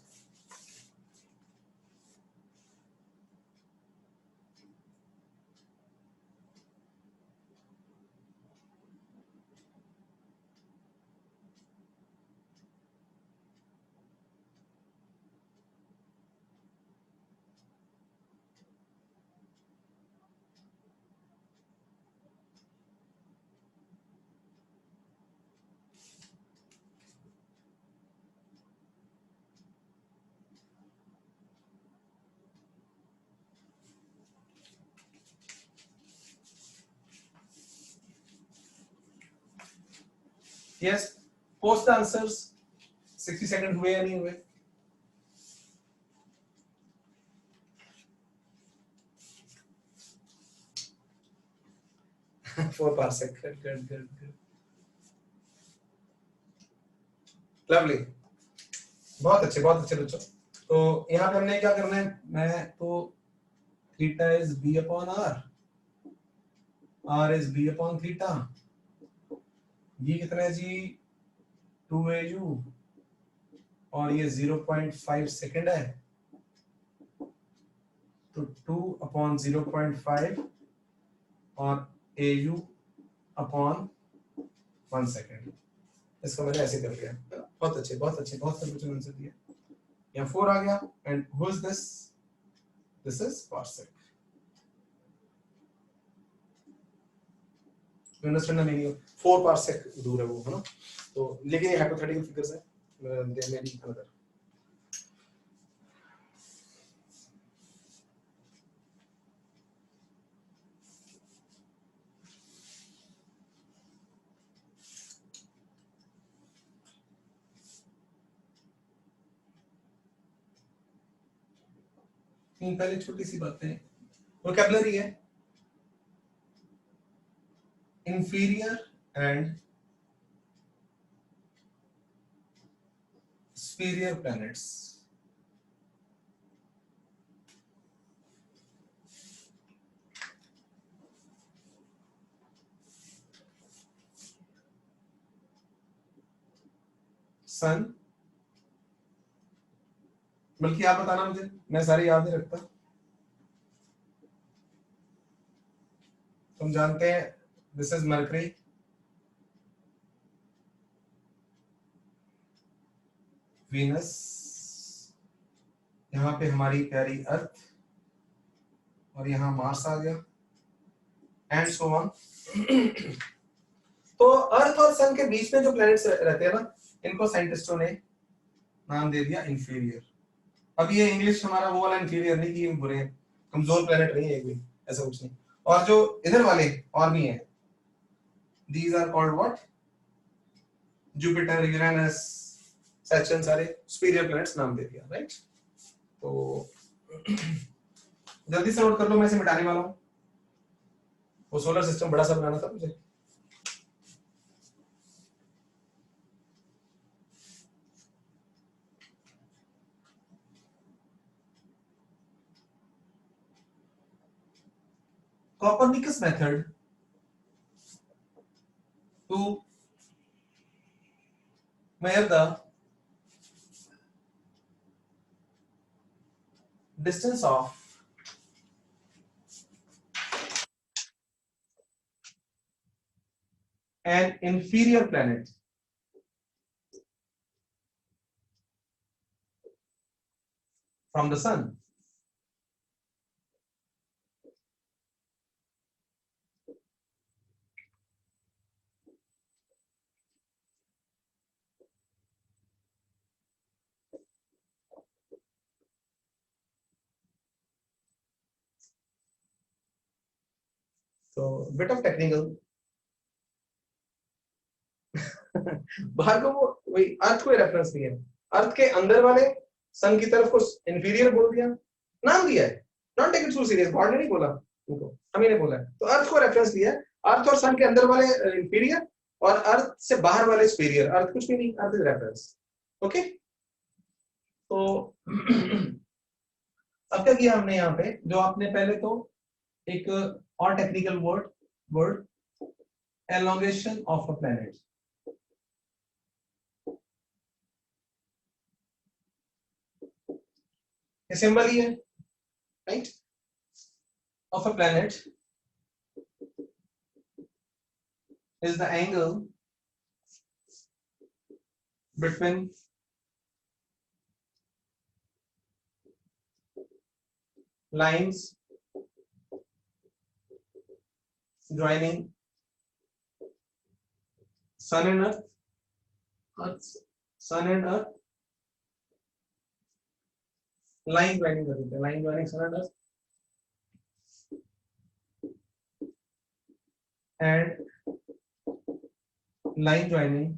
Yes, post the answers. 60 second हुए या नहीं हुए? Four parsec, good. लवली, बहुत अच्छे बच्चों। तो यहाँ पे हमने क्या करना है, मैं तो theta is B upon R is B upon theta, ये कितना है जी 2au, और ये 0.5 सेकंड है, तो 2 अपॉन 0.5 और au अपॉन 1 सेकंड। इसको मैंने ऐसे कर लिया। बहुत अच्छे सारे बच्चों ने आंसर दिया। यहाँ 4 आ गया। And who is this? This is parsec. Understand meaning? 4 parsec दूर है वो, है ना? तो लेकिन ये हाइपोथेटिकल फिगर्स है, दे मे बी अनदर। पहले छोटी सी बातें, वोकैबुलरी है, inferior and superior planets. सन, बल्कि आप बताना मुझे, मैं सारे याद नहीं रखता। तुम जानते हैं दिस इज मरकरी, वीनस, यहाँ पे हमारी प्यारी अर्थ, और यहाँ मार्स आ गया, एंड सो ऑन। तो अर्थ और सन के बीच में जो प्लैनेट्स रहते हैं ना, इनको साइंटिस्टों ने नाम दे दिया इंफीरियर। अब ये इंग्लिश हमारा वो वाला इंफीरियर नहीं कि बुरे हैं, कमजोर प्लैनेट नहीं है कोई, ऐसा कुछ नहीं। और जो इधर वाले और भी हैं, these are called what? Jupiter, Uranus, Saturn, सारे सुपीरियर प्लैनेट्स नाम दे दिया, राइट? तो जल्दी से नोट कर लो, मैं इसे मिटाने वाला हूं। वो सोलर सिस्टम बड़ा सा बनाना था मुझे। Copernicus method to measure the distance of an inferior planet from the sun. So bit of technical. बाहर को वो वही अर्थ को रेफरेंस दिया है, अर्थ के अंदर वाले सन की तरफ को इंफीरियर बोल दिया, नाम दिया है। Don't take it so serious, God ने नहीं बोला उनको, हम ही ने बोला है। तो अर्थ को रेफरेंस दिया है, अर्थ और सन के अंदर वाले इंफीरियर और अर्थ से बाहर वाले सुपीरियर। अर्थ कुछ भी नहीं, अर्थ इज रेफरेंस। ओके, तो अब क्या किया हमने यहाँ पे, जो आपने पहले तो एक और technical word elongation of a planet, ये सिंबल ही है, right, of a planet is the angle between lines joining sun and earth, sun and earth, line joining कर देते हैं, line joining sun and earth and line joining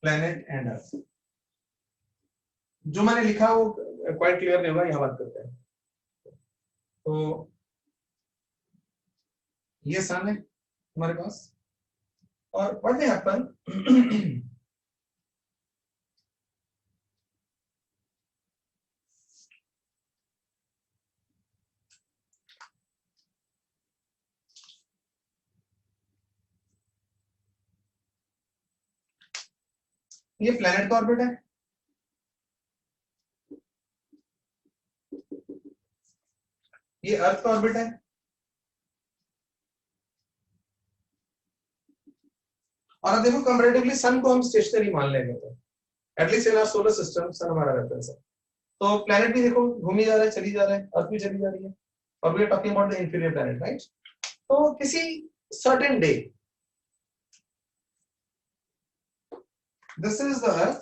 planet and earth. जो मैंने लिखा वो क्वाइट क्लियर नहीं होगा, यहाँ बात करते हैं। तो ये सन है हमारे पास, और व्हाट विल हैपन ये प्लेनेट का ऑर्बिट है, ये अर्थ का ऑर्बिट है, और अब देखो कंपैरेटिवली सन को हम स्टेशनरी मान लेंगे, तो at least in our solar system sun हमारा रेफरेंस है। तो प्लेनेट भी देखो घूमी जा रहा है, चली जा रहा है, अर्थ भी चली जा रही है, और we are talking about the inferior planet, right. तो किसी certain day this is the earth,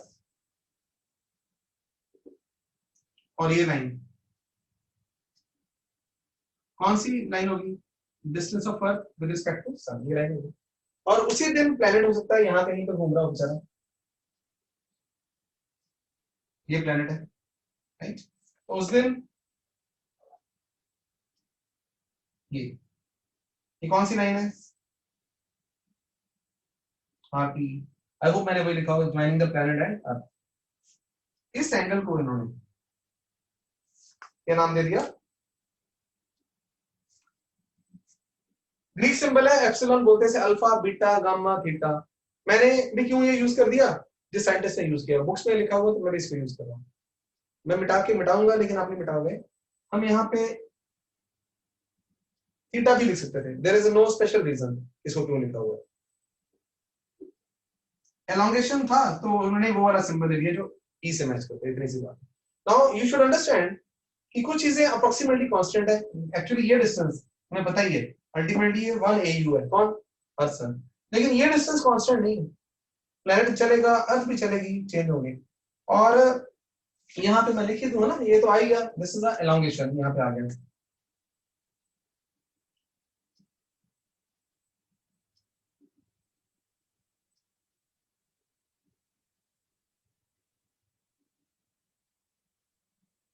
और ये लाइन कौन सी लाइन होगी, distance of earth with respect to sun, ये लाइन होगी। और उसी दिन प्लेनेट हो सकता है यहाँ कहीं पर घूम रहा हो बेचारा, ये प्लेनेट है, राइट। तो उस दिन ये कौन सी लाइन है, आरपी, आई होप मैंने वही लिखा हो, joining the planet and earth. इस एंगल को इन्होंने क्या नाम दे दिया, ग्रीक सिंबल है एप्सिलॉन, बोलते हैं अल्फा बीटा गामा थीटा। मैंने भी क्यों ये यूज कर दिया, जिस साइंटिस्ट ने यूज किया, बुक्स में लिखा हुआ तो मैं भी इसको यूज कर रहा हूं। मैं मिटाऊंगा लेकिन आप नहीं मिटाओगे। हम यहाँ पे थीटा भी लिख सकते थे, there is no special reason इसको क्यों लिखा हुआ है। एलोंगेशन था तो उन्होंने वो वाला सिंबल दे दिया जो ई से मैच करता है, इतनी सी बात। नाउ यू शुड अंडरस्टैंड कि कुछ चीजें अप्रोक्सीमेटली कांस्टेंट है। एक्चुअली ये डिस्टेंस हमें पता ही है, अल्टीमेटली ये 1 AU है, कौन, अर्थ सन, लेकिन ये डिस्टेंस कांस्टेंट नहीं है। प्लैनेट चलेगा, अर्थ भी चलेगी, चेंज होंगे। और यहाँ पे मैं लिख दूंगा ना, ये तो आ गया, दिस इज द एलोंगेशन, यहाँ पे आ गया।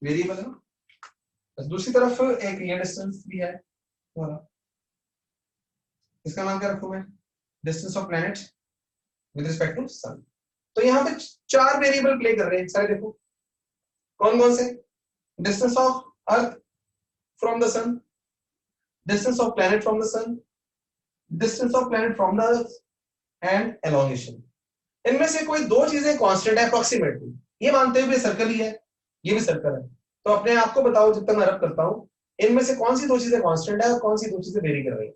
वेरिएबल है, बस दूसरी तरफ एक ये डिस्टेंस भी है, इसका नाम क्या रखूं मैं, distance of planet with respect to sun. तो यहाँ पे 4 वेरिएबल प्ले कर रहे हैं सारे, देखो कौन कौन से, distance of earth from the sun, distance of planet from the sun, distance of planet from the earth and elongation. इनमें से कोई 2 चीजें कांस्टेंट है अप्रोक्सीमेटली, ये मानते हुए सर्कल ही है, ये भी सर्कल है। तो अपने आप को बताओ, जब तक मैं रब करता हूं, इनमें से कौन सी 2 चीजें कांस्टेंट है और कौन सी 2 चीजें वेरी कर रही है।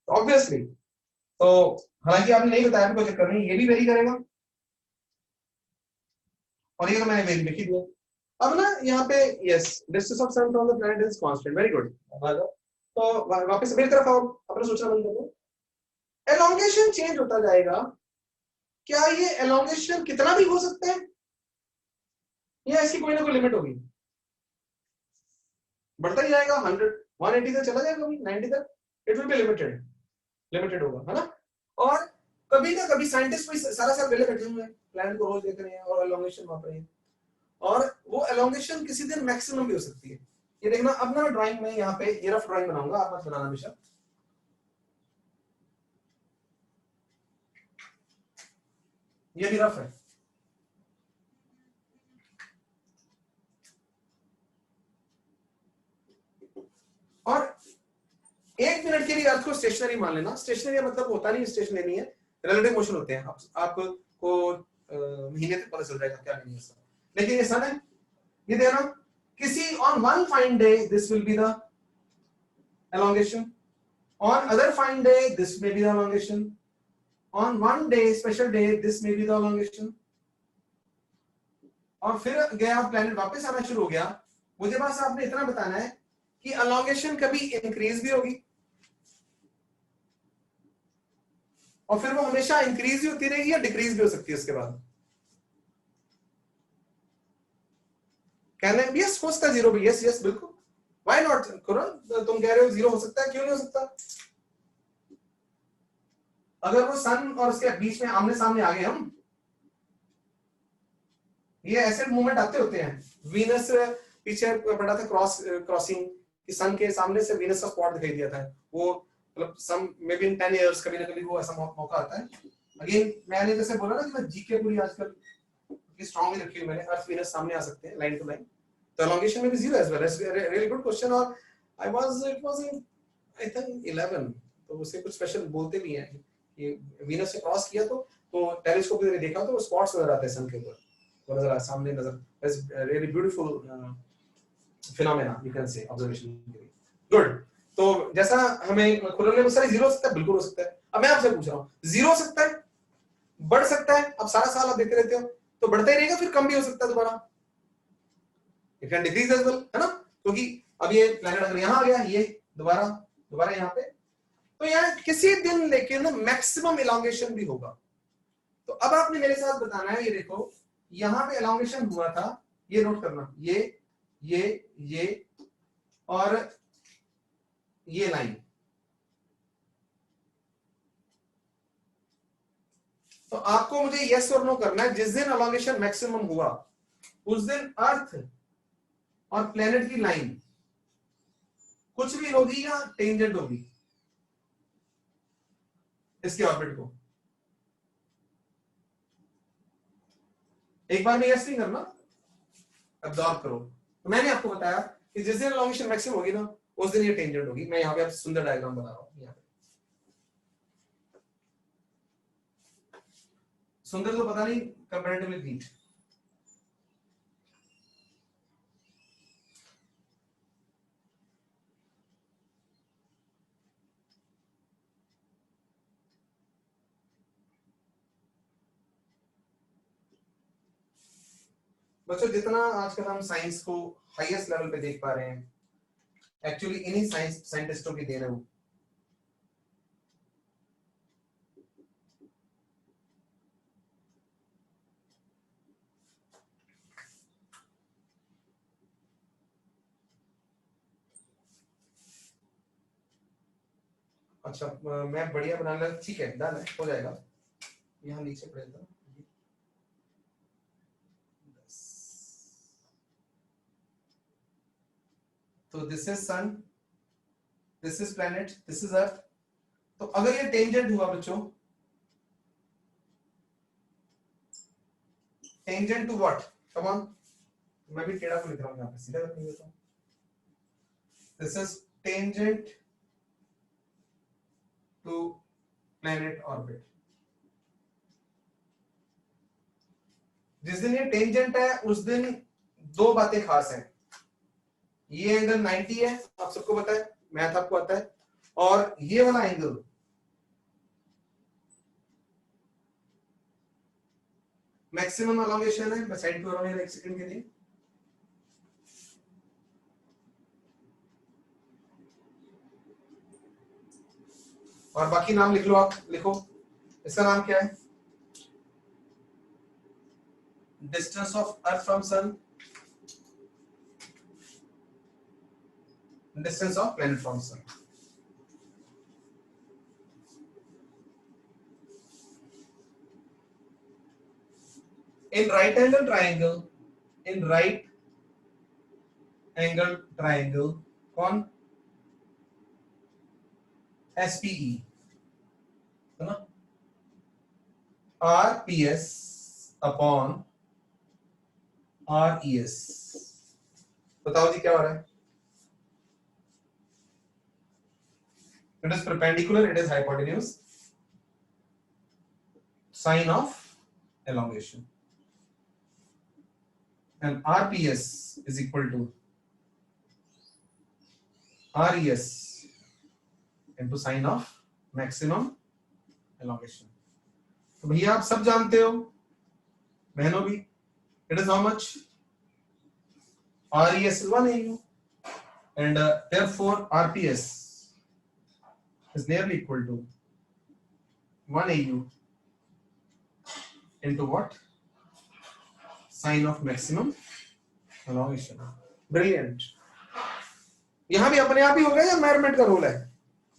ऑब्वियसली, तो हालांकि आपने नहीं बताया, कोई चक्कर नहीं, ये भी वेरी करेगा, और ये तो मैंने वेरी लिख ही दिया। अब ना यहाँ पे yes, distance of sun from the planet is constant, very good. तो वापस मेरी तरफ आओ, अपना सोचना बंद करो। एलोंगेशन चेंज होता जाएगा, क्या ये एलोंगेशन कितना भी हो सकता है, या इसकी कोई ना कोई लिमिट होगी, बढ़ता ही जाएगा, 100 180 तक चला जाएगा, कभी 90 तक, इट विल बी लिमिटेड होगा, है ना। और कभी ना कभी साइंटिस्ट भी सारा साल पहले बैठे हुए हैं, प्लैनेट को रोज देख रहे हैं और एलोंगेशन माप रहे हैं, और वो एलोंगेशन किसी दिन मैक्सिमम भी हो सकती है। ये देखना, अब ना ड्राइंग में यहाँ पे ये रफ ड्राइंग बनाऊंगा, आप मत बनाना हमेशा। ये भी रफ है, अर्थ को स्टेशनरी मान लेना। स्टेशनरी मतलब होता नहीं स्टेशनरी है, रिलेटिव मोशन होते हैं। आपको महीने तक पता चल जाएगा क्या नहीं है इसका। लेकिन ये सन है, ये देना किसी on one fine day this will be the elongation, on other fine day this may be the elongation, on one day special day this may be the elongation। और फिर गया प्लैनेट वापस आना शुरू हो गया, मुझे बस आपने इतना बताना है कि elongation कभी इंक्रीज भी होगी और फिर वो हमेशा इंक्रीज ही होती रहेगी या डिक्रीज भी हो सकती है उसके बाद। कहना है यस हो सकता है जीरो भी, यस यस बिल्कुल, व्हाई नॉट करण, तुम कह रहे हो जीरो हो सकता है, क्यों नहीं हो सकता। अगर वो सन और उसके बीच में आमने सामने आ गए हम, ये ऐसे मूवमेंट आते होते हैं। वीनस पीछे पड़ा था क्रॉसिंग कि सन के सामने से वीनस का स्पॉट दिखाई दिया था, वो मतलब सम मे बी इन 10 इयर्स कभी ना कभी वो ऐसा मौका आता है। अगेन मैंने जैसे बोला ना कि मैं जीके पूरी आजकल स्ट्रांगली रखी हुई मैंने, अर्थ वीनस सामने आ सकते हैं लाइन टू लाइन, तो elongation में भी zero as well. It's really good question. और it was in I think 11, तो उसे कुछ स्पेशल बोलते भी हैं कि वीनस से क्रॉस किया तो टेलीस्कोप से देखा तो स्पॉट्स नजर आते हैं सन के ऊपर, वो नजर सामने नजर, it's really beautiful phenomena you can से ऑब्जर्वेशन। गुड। तो जैसा हमें खुरन में सारे जीरो हो सकता है, बिल्कुल हो सकता है। अब मैं आपसे पूछ रहा हूँ, जीरो हो सकता है, बढ़ सकता है, अब सारा साल आप देखते रहते हो तो बढ़ता ही रहेगा, फिर कम भी हो सकता है दोबारा, it can decrease as well, है ना। क्योंकि अब ये प्लैनेट अगर यहाँ आ गया, ये दोबारा यहाँ पे, तो यहाँ किसी दिन लेकिन मैक्सिमम इलॉन्गेशन भी होगा। तो अब आपने मेरे साथ बताना है, ये देखो यहाँ पे इलॉन्गेशन हुआ था, ये नोट करना, ये और ये लाइन। तो आपको मुझे यस और नो करना है। जिस दिन इलॉन्गेशन मैक्सिमम हुआ उस दिन अर्थ और प्लेनेट की लाइन कुछ भी होगी या टेंजेंट होगी इसके ऑर्बिट को। एक बार में यस नहीं करना, अब्जॉर्ब करो। तो मैंने आपको बताया कि जिस दिन इलॉन्गेशन मैक्सिमम होगी ना उस दिन ये टेंजेंट होगी। मैं यहाँ पे आपसे सुंदर डायग्राम बना रहा हूँ, यहाँ पे सुंदर तो पता नहीं, कंपैरेटिवली नीट। बच्चों जितना आजकल हम साइंस को हाईएस्ट लेवल पे देख पा रहे हैं, एक्चुअली इन्हीं साइंटिस्टों की देन है वो। अच्छा मैं बढ़िया बना लगा, ठीक है डन है, हो जाएगा। यहाँ नीचे पड़ेगा, तो this is sun, this is planet, this is earth. तो अगर ये टेंजेंट हुआ बच्चों, tangent to what, come on, मैं भी टेढ़ा को लिख रहा हूं यहाँ पे, सीधा रख देता हूं। This is tangent to planet orbit. जिस दिन ये टेंजेंट है उस दिन दो बातें खास हैं। ये एंगल 90 है, आप सबको पता है, मैथ आपको आता है, और ये वाला एंगल मैक्सिमम एलोंगेशन है। मैं साइड पे हो रहा हूं एक सेकंड के लिए। और बाकी नाम लिख लो, आप लिखो इसका नाम क्या है, distance of earth from sun, distance of planet from sun. in right angle triangle कौन, SPE है ना, RPS अपॉन RES। बताओ जी क्या हो रहा है। It is perpendicular, it is hypotenuse. Sine of elongation. And RPS is equal to RES into sine of maximum elongation. तो भैया आप सब जानते हो, बहनों भी, it is how much? RES is 1 AU and therefore RPS is nearly equal to 1 AU into what? Sine of maximum elongation. Brilliant. यहां भी अपने आप ही होगा या मेजरमेंट का रोल है?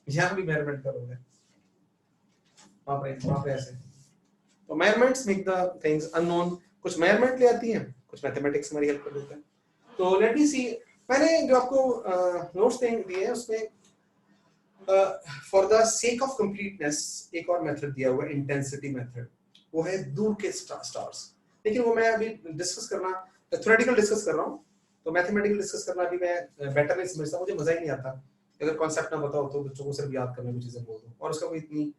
यहां भी मेजरमेंट का रोल है. वहां पे ऐसे तो measurements make the things unknown. कुछ मेजरमेंट ले आती हैं, कुछ मैथमेटिक्स हमारी हेल्प कर देते हैं. तो लेट मी सी, मैंने जो आपको नोट्स दिए हैं उसमें for the sake of completeness एक और मेथड दिया हुआ है, इंटेंसिटी मेथड. वो है दूर के स्टार्स. लेकिन वो मैं अभी डिस्कस करना, थ्योरेटिकल डिस्कस कर रहा हूँ, तो मैथमेटिकल डिस्कस करना अभी मैं बेटर नहीं समझता. मुझे मजा ही नहीं आता अगर कॉन्सेप्ट ना बताओ तो बच्चों को सिर्फ याद करने की चीजें बोल दो और उसका कोई इतनी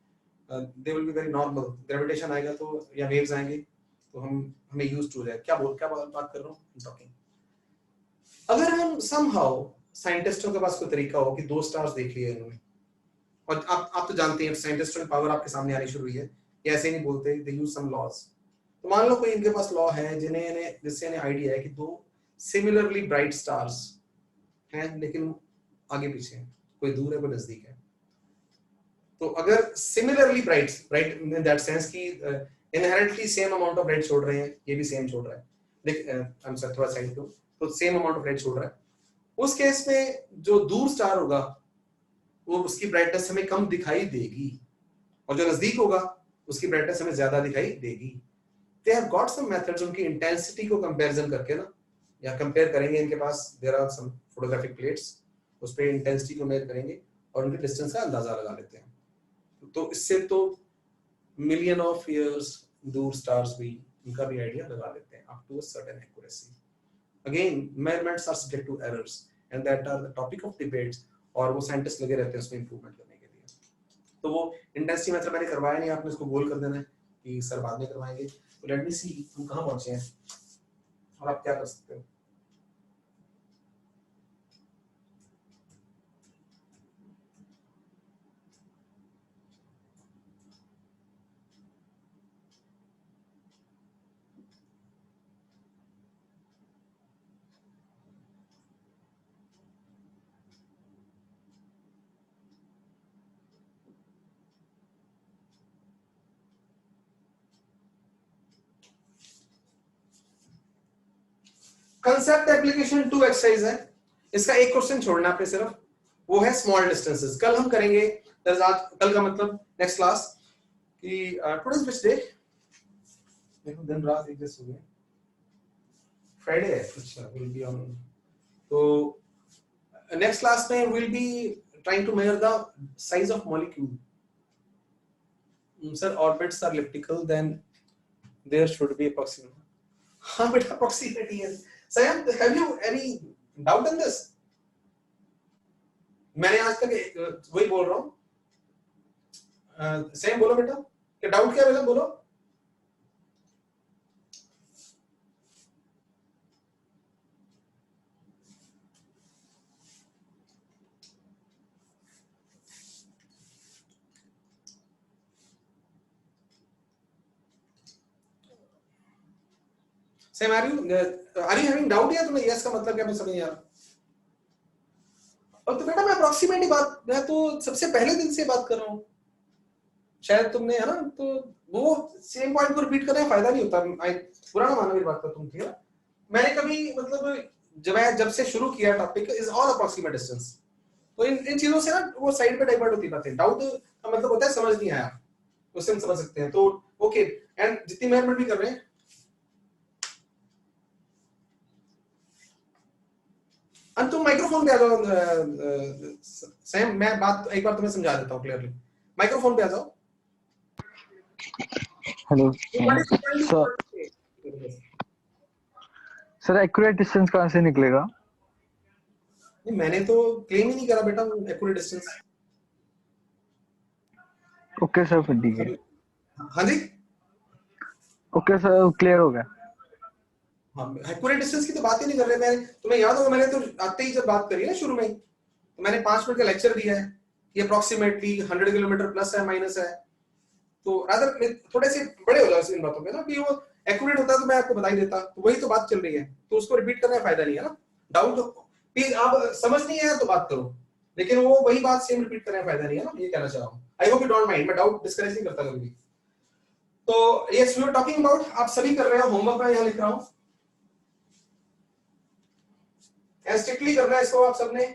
they will be very normal. Gravitation आएगा तो या वेव्स आएंगे तो हमें यूज्ड हो जाए. क्या बात कर रहा हूँ, टॉकिंग. अगर हम समहाउ साइंटिस्टों के पास कोई तरीका हो कि दो स्टार्स देख लिए इन्होंने, और आप तो जानते हैं साइंटिस्टों की पावर आपके सामने आनी शुरू हुई है, ये ऐसे नहीं बोलते, दे यूज सम लॉज. तो मान लो कोई इनके पास लॉ है जिससे इन्हें आइडिया है कि दो सिमिलरली ब्राइट स्टार्स हैं लेकिन आगे पीछे हैं, कोई दूर है कोई नजदीक है. तो अगर similarly bright in that sense कि inherently same amount of light छोड़ रहे हैं, ये भी सेम छोड़ रहा है, आई एम सॉरी थोड़ा साइड दो, तो सेम अमाउंट ऑफ लाइट छोड़ रहा है, उस केस में जो दूर स्टार होगा वो उसकी ब्राइटनेस हमें कम दिखाई देगी और जो नजदीक होगा उसकी ब्राइटनेस हमें ज्यादा दिखाई देगी. They have got some methods उनकी इंटेंसिटी को कंपैरिजन करके ना, या कंपेयर करेंगे. इनके पास there are some photographic plates, उस पे इंटेंसिटी को मेजर करेंगे और उनके डिस्टेंस का अंदाजा लगा लेते हैं. तो इससे तो मिलियन ऑफ इयर्स दूर स्टार्स भी इनका भी आइडिया लगा लेते हैं up to a certain accuracy. Again measurements are subject to errors and that are the topic of debates, और वो साइंटिस्ट लगे रहते हैं उसमें इंप्रूवमेंट करने के लिए. तो वो इंटेंसिटी मेथड मैंने करवाया नहीं, आपने इसको गोल कर देना है कि सर बाद में करवाएंगे. तो लेट मी सी हम कहां पहुंचे हैं और आप क्या कर सकते हो. कंसेप्ट एप्लीकेशन 2 एक्सरसाइज है, इसका एक क्वेश्चन छोड़ना आपने सिर्फ, वो है स्मॉल डिस्टेंसेस. कल हम करेंगे, कल का मतलब नेक्स्ट क्लास कि टुडे इज व्हिच डे, देखो दिन रात एक जैसे हो गए, फ्राइडे है. अच्छा विल बी ऑन, तो नेक्स्ट क्लास में will be trying to measure the size of molecule. Sir orbits are elliptical then there should be approximate. हां बेटा अप्रॉक्सिमेट ही है. Sam, have you any doubt in this? मैंने आज तक वही बोल रहा हूँ. Sam बोलो बेटा, क्या डाउट क्या बेटा बोलो. Sam, are you having doubt या तुम्हें yes का मतलब क्या मैं समझ नहीं आ रहा. और तो बेटा मैं अप्रॉक्सीमेट ही बात, मैं तो सबसे पहले दिन से बात कर रहा हूँ, शायद तुमने है ना, तो वो सेम पॉइंट को रिपीट करने का फायदा नहीं होता. पुराना मानो मेरी बात का तुम थी. मैंने कभी मतलब जब से शुरू किया topic is all approximate distance, तो इन चीजों से ना वो साइड पे डाइवर्ट होती बातें. डाउट का मतलब होता है समझ नहीं आया, उससे हम समझ सकते हैं. तो ओके, एंड जितनी मेजरमेंट भी कर रहे हैं, तुम माइक्रोफोन पे आ जाओ. सैम मैं बात एक बार तुम्हें समझा देता हूँ क्लियरली. माइक्रोफोन पे आ जाओ. हेलो सर, एक्यूरेट डिस्टेंस कहाँ से निकलेगा? नहीं, मैंने तो क्लेम ही नहीं करा बेटा एक्यूरेट डिस्टेंस. ओके सर, फिर ठीक है। हाँ जी, ओके सर, क्लियर हो गया। हाँ एक्यूरेट डिस्टेंस की तो बात ही नहीं कर रहे। मैं तुम्हें याद होगा, मैंने तो आते ही जब बात करी ना शुरू में ही, तो मैंने 5 मिनट का लेक्चर दिया है कि अप्रोक्सीमेटली 100 किलोमीटर प्लस है माइनस है। तो रादर थोड़े से बड़े हो जाओ इन बातों में ना, कि वो एक्यूरेट होता तो मैं आपको बता ही देता। तो वही तो बात चल रही है, तो उसको रिपीट करने का फायदा नहीं है ना। डाउट प्लीज, आप समझ नहीं आया तो बात करो, लेकिन वो वही बात सेम रिपीट करने का फायदा नहीं है ना, ये कहना चाह रहा हूँ। I hope you don't mind, मैं डाउट डिस्करेज नहीं करता कभी भी। तो yes we are talking about, आप सभी कर रहे हो होमवर्क, मैं यहाँ लिख रहा हूँ, स्ट्रिक्टली करना है इसको आप सबने।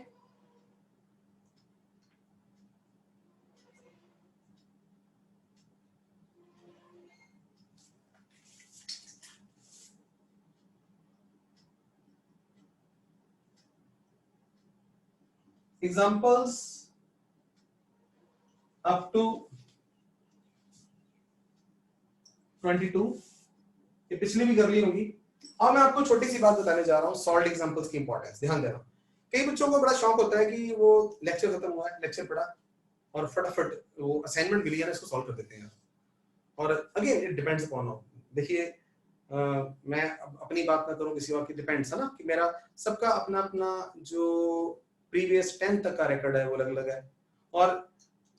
एग्जांपल्स अप टू 22, ये पिछली भी कर ली होगी। और मैं आपको छोटी सी बात बताने जा रहा हूँ, सॉल्व एग्जांपल्स की इंपॉर्टेंस ध्यान देना। कई बच्चों को बड़ा शौक होता है कि वो लेक्चर खत्म हुआ है, लेक्चर पढ़ा और फटाफट वो असाइनमेंट मिली है ना, इसको सॉल्व कर देते हैं। और अगेन इट डिपेंड्स अपॉन, देखिए मैं अपनी बात ना करूं किसी और की, डिपेंड्स है ना, कि मेरा सबका अपना अपना जो प्रीवियस 10 तक का रिकॉर्ड है वो अलग अलग है। और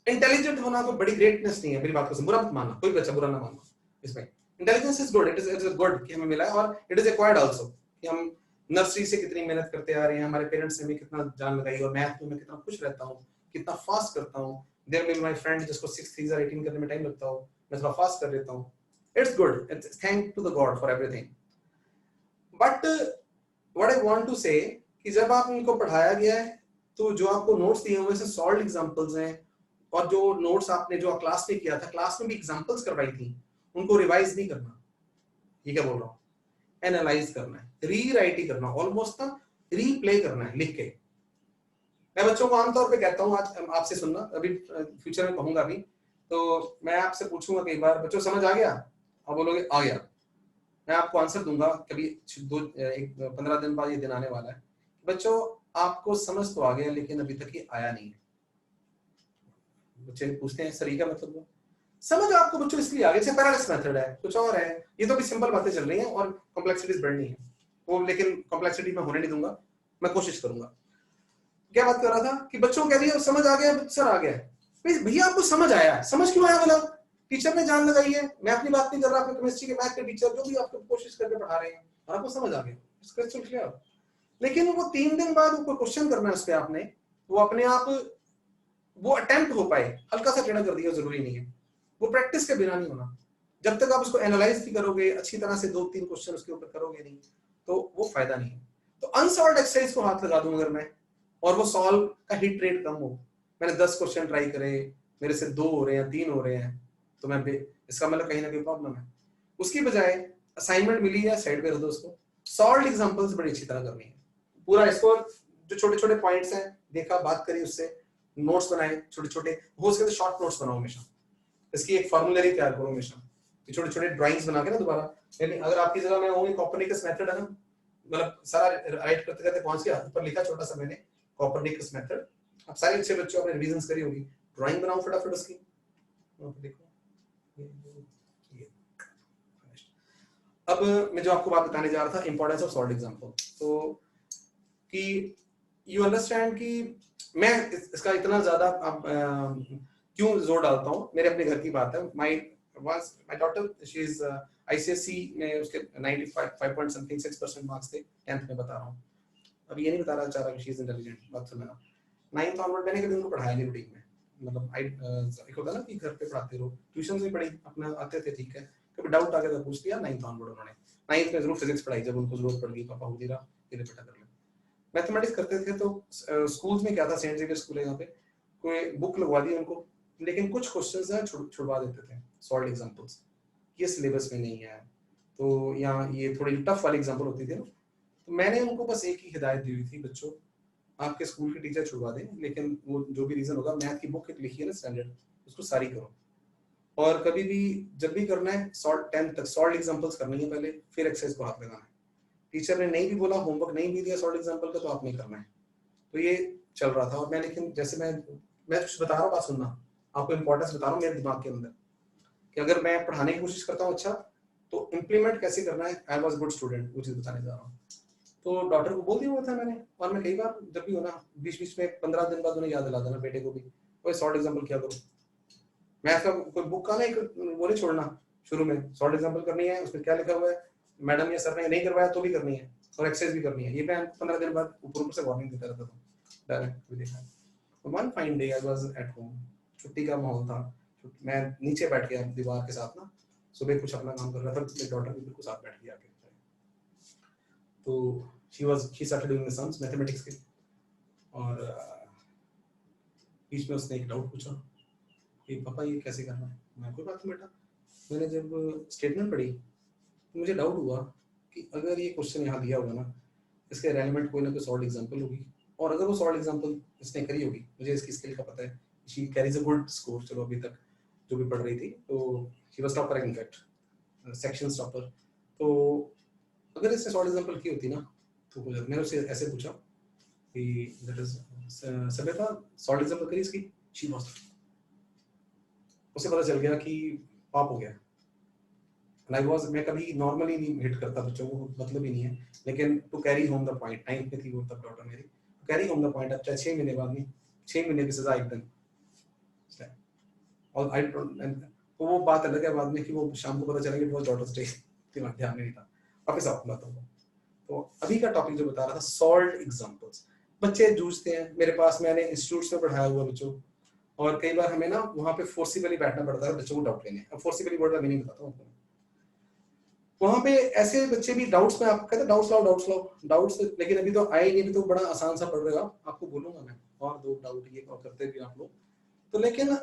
इंटेलिजेंट होना कोई बड़ी ग्रेटनेस नहीं है, मेरी बात को बुरा मत मानना, कोई बच्चा बुरा ना मानना इसमें। Intelligence is good, it is good कि हमें मिला है, और इट इज एक्वायर्ड आल्सो, कि हम नर्सरी से कितनी मेहनत करते आ रहे हैं, हमारे पेरेंट्स ने भी कितना जान लगाई, और मैथ में मैं कितना खुश रहता हूँ, कितना फास्ट करता हूँ। There may be my friend जिसको 6 3 18 करने में टाइम लगता हो, मैं थोड़ा फास्ट कर लेता हूँ। It's good, it's thank to the God for everything. But what I want to say, कि जब आप उनको पढ़ाया गया है, तो जो आपको नोट्स दिए हुए हैं सॉल्व एग्जांपल्स हैं, और जो नोट्स आपने जो क्लास में किया था, क्लास में भी एग्जांपल्स करवाई थी, उनको रिवाइज नहीं करना। ये क्या बोल रहा हूँ, एनालाइज करना है, रीराइट ही करना, ऑलमोस्ट ना रीप्ले करना है लिख के। मैं बच्चों को आमतौर पे कहता हूँ, आज आपसे सुनना, अभी फ्यूचर में कहूंगा भी, तो मैं आपसे पूछूंगा कई बार, बच्चों समझ आ गया? आप बोलोगे आ गया, मैं आपको आंसर दूंगा कभी 15 दिन बाद, ये दिन आने वाला है, बच्चों आपको समझ तो आ गया लेकिन अभी तक ये आया नहीं है। बच्चे पूछते हैं सर ये क्या मतलब हुआ? समझ आपको बच्चों इसलिए आगे से पैरालेक्स मेथड है, कुछ और है। ये तो भी सिंपल बातें चल रही हैं और कॉम्प्लेक्सिटीज बढ़नी है वो, लेकिन कॉम्प्लेक्सिटी मैं होने नहीं दूंगा, मैं कोशिश करूंगा। क्या बात कर रहा था कि बच्चों कह दिया समझ आ गया सर, आ गया। भैया आपको समझ आया, समझ क्यों आया? मतलब टीचर ने जान लगाई है, मैं अपनी बात नहीं कर रहा, अपने केमिस्ट्री के मैथ के टीचर जो भी आपको कोशिश करके पढ़ा रहे हैं, और आपको समझ आ गया, इसका चल क्लियर। लेकिन वो 3 दिन बाद वो क्वेश्चन करना है उस पर आपने, वो अपने आप वो अटेम्प्ट हो पाए, हल्का सा टेढ़ा कर दिया जरूरी नहीं है, वो प्रैक्टिस के बिना नहीं होना। जब तक आप उसको एनालाइज नहीं करोगे अच्छी तरह से, 2-3 क्वेश्चन उसके ऊपर करोगे नहीं, तो वो फायदा नहीं है। तो अनसॉल्व्ड एक्सरसाइज को हाथ लगा दूं अगर मैं, और वो सॉल्व का हिट रेट कम हो, मैंने 10 क्वेश्चन ट्राई करे, मेरे से 2 हो रहे हैं 3 हो रहे हैं, तो मैं इसका मतलब कहीं ना कहीं प्रॉब्लम है। उसकी बजाय असाइनमेंट मिली है, साइड पे रख दो उसको, सॉल्व एग्जांपल्स बड़ी अच्छी तरह करनी है पूरा। इसको जो छोटे छोटे पॉइंट्स हैं देखा, बात करी उससे, नोट्स बनाए छोटे छोटे, हो सके तो शॉर्ट नोट्स बनाओ हमेशा, इसकी एक फॉर्मूलरी तैयार करो हमेशा, छोटे छोटे ड्राइंग्स बना के ना दोबारा। यानी अगर आपकी जगह में होंगे, कोपर्निकस मेथड है ना, मतलब सारा राइट करते करते पहुंच गया, ऊपर लिखा छोटा सा मैंने कोपर्निकस मेथड। आप सारे अच्छे बच्चों अपने रिवीजंस करी होगी, ड्राइंग बनाओ फटाफट उसकी, देखो। अब मैं जो आपको बात बताने जा रहा था, इंपॉर्टेंस ऑफ सॉल्व एग्जांपल, तो कि यू अंडरस्टैंड कि मैं इसका इतना ज्यादा क्यों जोर डालता हूँ, मेरे अपने घर की बात है। My daughter she is ICSE में, उसके 95 पॉइंट समथिंग 6% मार्क्स थे 10th में, बता रहा हूँ। अब ये नहीं बता रहा चाह रहा कि शी इज इंटेलिजेंट, बात सुनना। 9th ऑनवर्ड मैंने कभी उनको पढ़ाया नहीं रूटीन में, मतलब एक होता ना कि घर पे पढ़ाते रहो, ट्यूशन से पढ़ी अपना आते थे ठीक है, कभी डाउट आ गया तो पूछ लिया। 9th ऑनवर्ड उन्होंने 9th में जरूर फिजिक्स पढ़ाई, जब उनको जरूरत पड़ गई, पापा हो नहीं रहा ये बेटा कर ले। मैथमेटिक्स करते थे तो स्कूल्स में क्या था, सेंट जेवियर स्कूल है यहाँ पे, कोई बुक लगवा दी उनको, लेकिन कुछ क्वेश्चंस हैं छुड़वा देते थे, सॉल्व एग्जांपल्स, ये सिलेबस में नहीं है, तो यहाँ ये थोड़ी टफ वाली एग्जांपल होती थी ना। तो मैंने उनको बस एक ही हिदायत दी हुई थी, बच्चों आपके स्कूल के टीचर छुड़वा दें, लेकिन वो जो भी रीजन होगा, मैथ की बुक एक लिखी है ना स्टैंडर्ड, उसको सारी करो। और कभी भी जब भी करना है 10th तक सॉल्व एग्जांपल्स करनी है पहले, फिर एक्सरसाइज को हाथ लगाना है। टीचर ने नहीं भी बोला, होमवर्क नहीं भी दिया सॉल्व एग्जांपल का, तो आपने करना है। तो ये चल रहा था। और मैं, लेकिन जैसे मैं कुछ बता रहा हूँ, बात सुनना, आपको इंपॉर्टेंस बता रहा हूँ मेरे दिमाग के अंदर कि अगर मैं पढ़ाने की कोशिश करता हूँ अच्छा तो इम्प्लीमेंट कैसे करना है। आई वॉज गुड स्टूडेंट, वो चीज बताने जा रहा हूँ। तो डॉक्टर को बोल दिया हुआ था मैंने, और मैं कई बार जब भी हो ना बीच बीच में 15 दिन बाद उन्हें याद दिला देना बेटे को भी, कोई शॉर्ट एग्जाम्पल किया करो। मैथ का कोई बुक का ना एक वो नहीं छोड़ना, शुरू में शॉर्ट एग्जाम्पल करनी है, उसमें क्या लिखा हुआ है मैडम या सर ने नहीं करवाया तो भी करनी है, और एक्सरसाइज भी करनी है। ये मैं 15 दिन बाद ऊपर ऊपर से वार्निंग देता रहता था, डायरेक्ट भी देखा। One fine day I was at home, छुट्टी का माहौल था, मैं नीचे बैठ गया दीवार के साथ ना, सुबह कुछ अपना काम कर रहा था, मेरी डॉटर भी बिल्कुल साथ बैठ गया आके। तो she started doing the sums mathematics के, और बीच में उसने एक डाउट पूछा कि पापा ये कैसे करना है। मैं कोई बात नहीं बेटा, मैंने जब स्टेटमेंट पढ़ी तो मुझे डाउट हुआ कि अगर ये क्वेश्चन यहाँ दिया होगा ना, इसके रेलेवेंट कोई ना कोई सॉल्ड एग्जांपल होगी, और अगर वो सॉल्ड एग्जांपल इसने करी होगी, मुझे इसकी स्किल का पता है, she carries a good score, चलो अभी तक जो भी पढ़ रही थी, तो she was topper in fact, section topper. तो अगर इसने सॉल्ड एग्जांपल की होती ना तो मैंने उससे ऐसे पूछा कि दैट इज सभ्यता सॉल्ड एग्जांपल करी इसकी, शी वाज, उसे पता चल गया कि पाप हो गया। एंड आई वाज, मैं कभी नॉर्मली नहीं हिट करता बच्चों को, मतलब ही नहीं है, लेकिन to carry home the point, 9th में थी वो तब डॉटर मेरी, to carry home the point, अब चाहे 6 महीने बाद नहीं, 6 महीने की सजा एकदम। और आई डोंट, तो वो बात अलग है बाद में कि वो शाम को पता चला कि वो डॉटर्स डे दिमाग ध्यान नहीं था। वापस आओ बात हो। तो अभी का टॉपिक जो बता रहा था सॉल्ड एग्जांपल्स, बच्चे जूझते हैं मेरे पास, मैंने इंस्टीट्यूट्स में पढ़ाया हुआ बच्चों, और कई बार हमें ना वहाँ पे फोर्सिबली बैठना पड़ता है बच्चों को डाउट लेने। अब फोर्सिबली वर्ड का मीनिंग बताता हूँ आपको। वहाँ पे ऐसे बच्चे भी डाउट्स में, आप कहते हैं डाउट्स लाओ डाउट्स, लेकिन अभी तो आए नहीं, अभी तो बड़ा आसान सा पढ़ रहे हो आपको बोलूंगा मैं, और दो डाउट ये करते भी आप लोग तो। लेकिन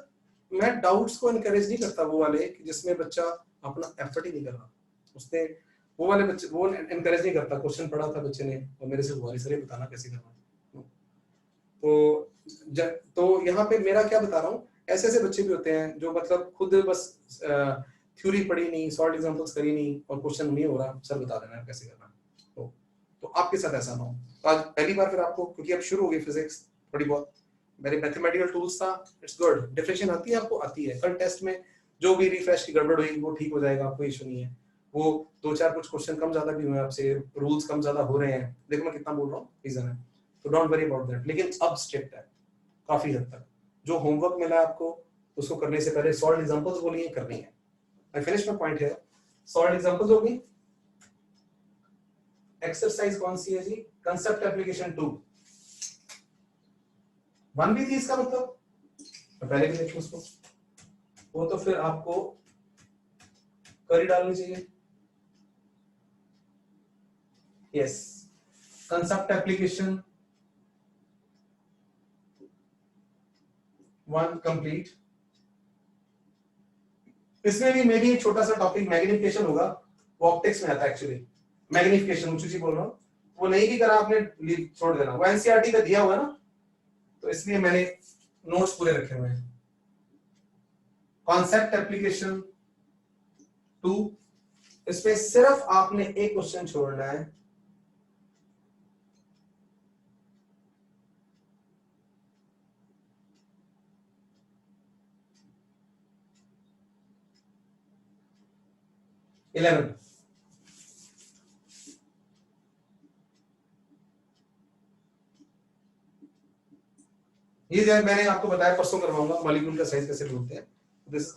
मैं डाउट्स को इनकरेज नहीं करता वो वाले कि जिसमें बच्चा अपना एफर्ट ही नहीं कर रहा, उसने वो वाले बच्चे वो इनकरेज नहीं करता। क्वेश्चन पढ़ा था बच्चे ने और मेरे से हुआ नहीं, सर ये बताना कैसे करना। तो यहाँ पे मेरा क्या बता रहा हूँ, ऐसे ऐसे बच्चे भी होते हैं जो मतलब खुद बस थ्योरी पढ़ी नहीं, सॉल्व एग्जांपल्स करी नहीं, और क्वेश्चन नहीं हो रहा, सर बता देना कैसे करना। तो आपके साथ ऐसा ना हो। तो आज पहली बार फिर आपको, क्योंकि अब शुरू हो गई फिजिक्स थोड़ी बहुत, मेरे मैथमेटिकल टूल्स था, इट्स गुड। डिफरेंशिएशन आती है आपको, आती है। कल टेस्ट में जो भी रिफ्रेश की गड़बड़ हुई वो ठीक हो जाएगा, कोई इशू नहीं है। वो दो चार कुछ क्वेश्चन कम ज्यादा भी हुए आपसे, रूल्स कम ज्यादा हो रहे हैं, देखो मैं कितना बोल रहा हूँ, रीजन है, तो डोंट वरी अबाउट दैट। लेकिन अब स्ट्रिक्ट है काफी हद तक, जो होमवर्क मिला है आपको उसको करने से पहले सॉल्व एग्जांपल्स बोलिए करनी है। आई फिनिश माय पॉइंट है, सॉल्व एग्जांपल्स होगी। एक्सरसाइज कौन सी है जी, कंसेप्ट एप्लीकेशन 2, 1 भी थी इसका मतलब, पहले भी देखो उसको, वो तो फिर आपको कर ही डालनी चाहिए। Yes, concept application 1 complete. इसमें भी मेरी एक छोटा सा टॉपिक मैग्निफिकेशन होगा, वो ऑप्टिक्स में आता है एक्चुअली। मैग्निफिकेशन उसी बोल रहा हूँ, वो नहीं भी करा आपने छोड़ देना, वो एनसीईआरटी का दिया हुआ है ना, तो इसलिए मैंने नोट्स पूरे रखे हुए हैं। कॉन्सेप्ट एप्लीकेशन 2, इसमें सिर्फ आपने एक क्वेश्चन छोड़ना है, इलेवन। ये जो मैंने आपको बताया परसों करवाऊंगा, मॉलिक्यूल का साइज कैसे ढूंढते हैं, दिस इज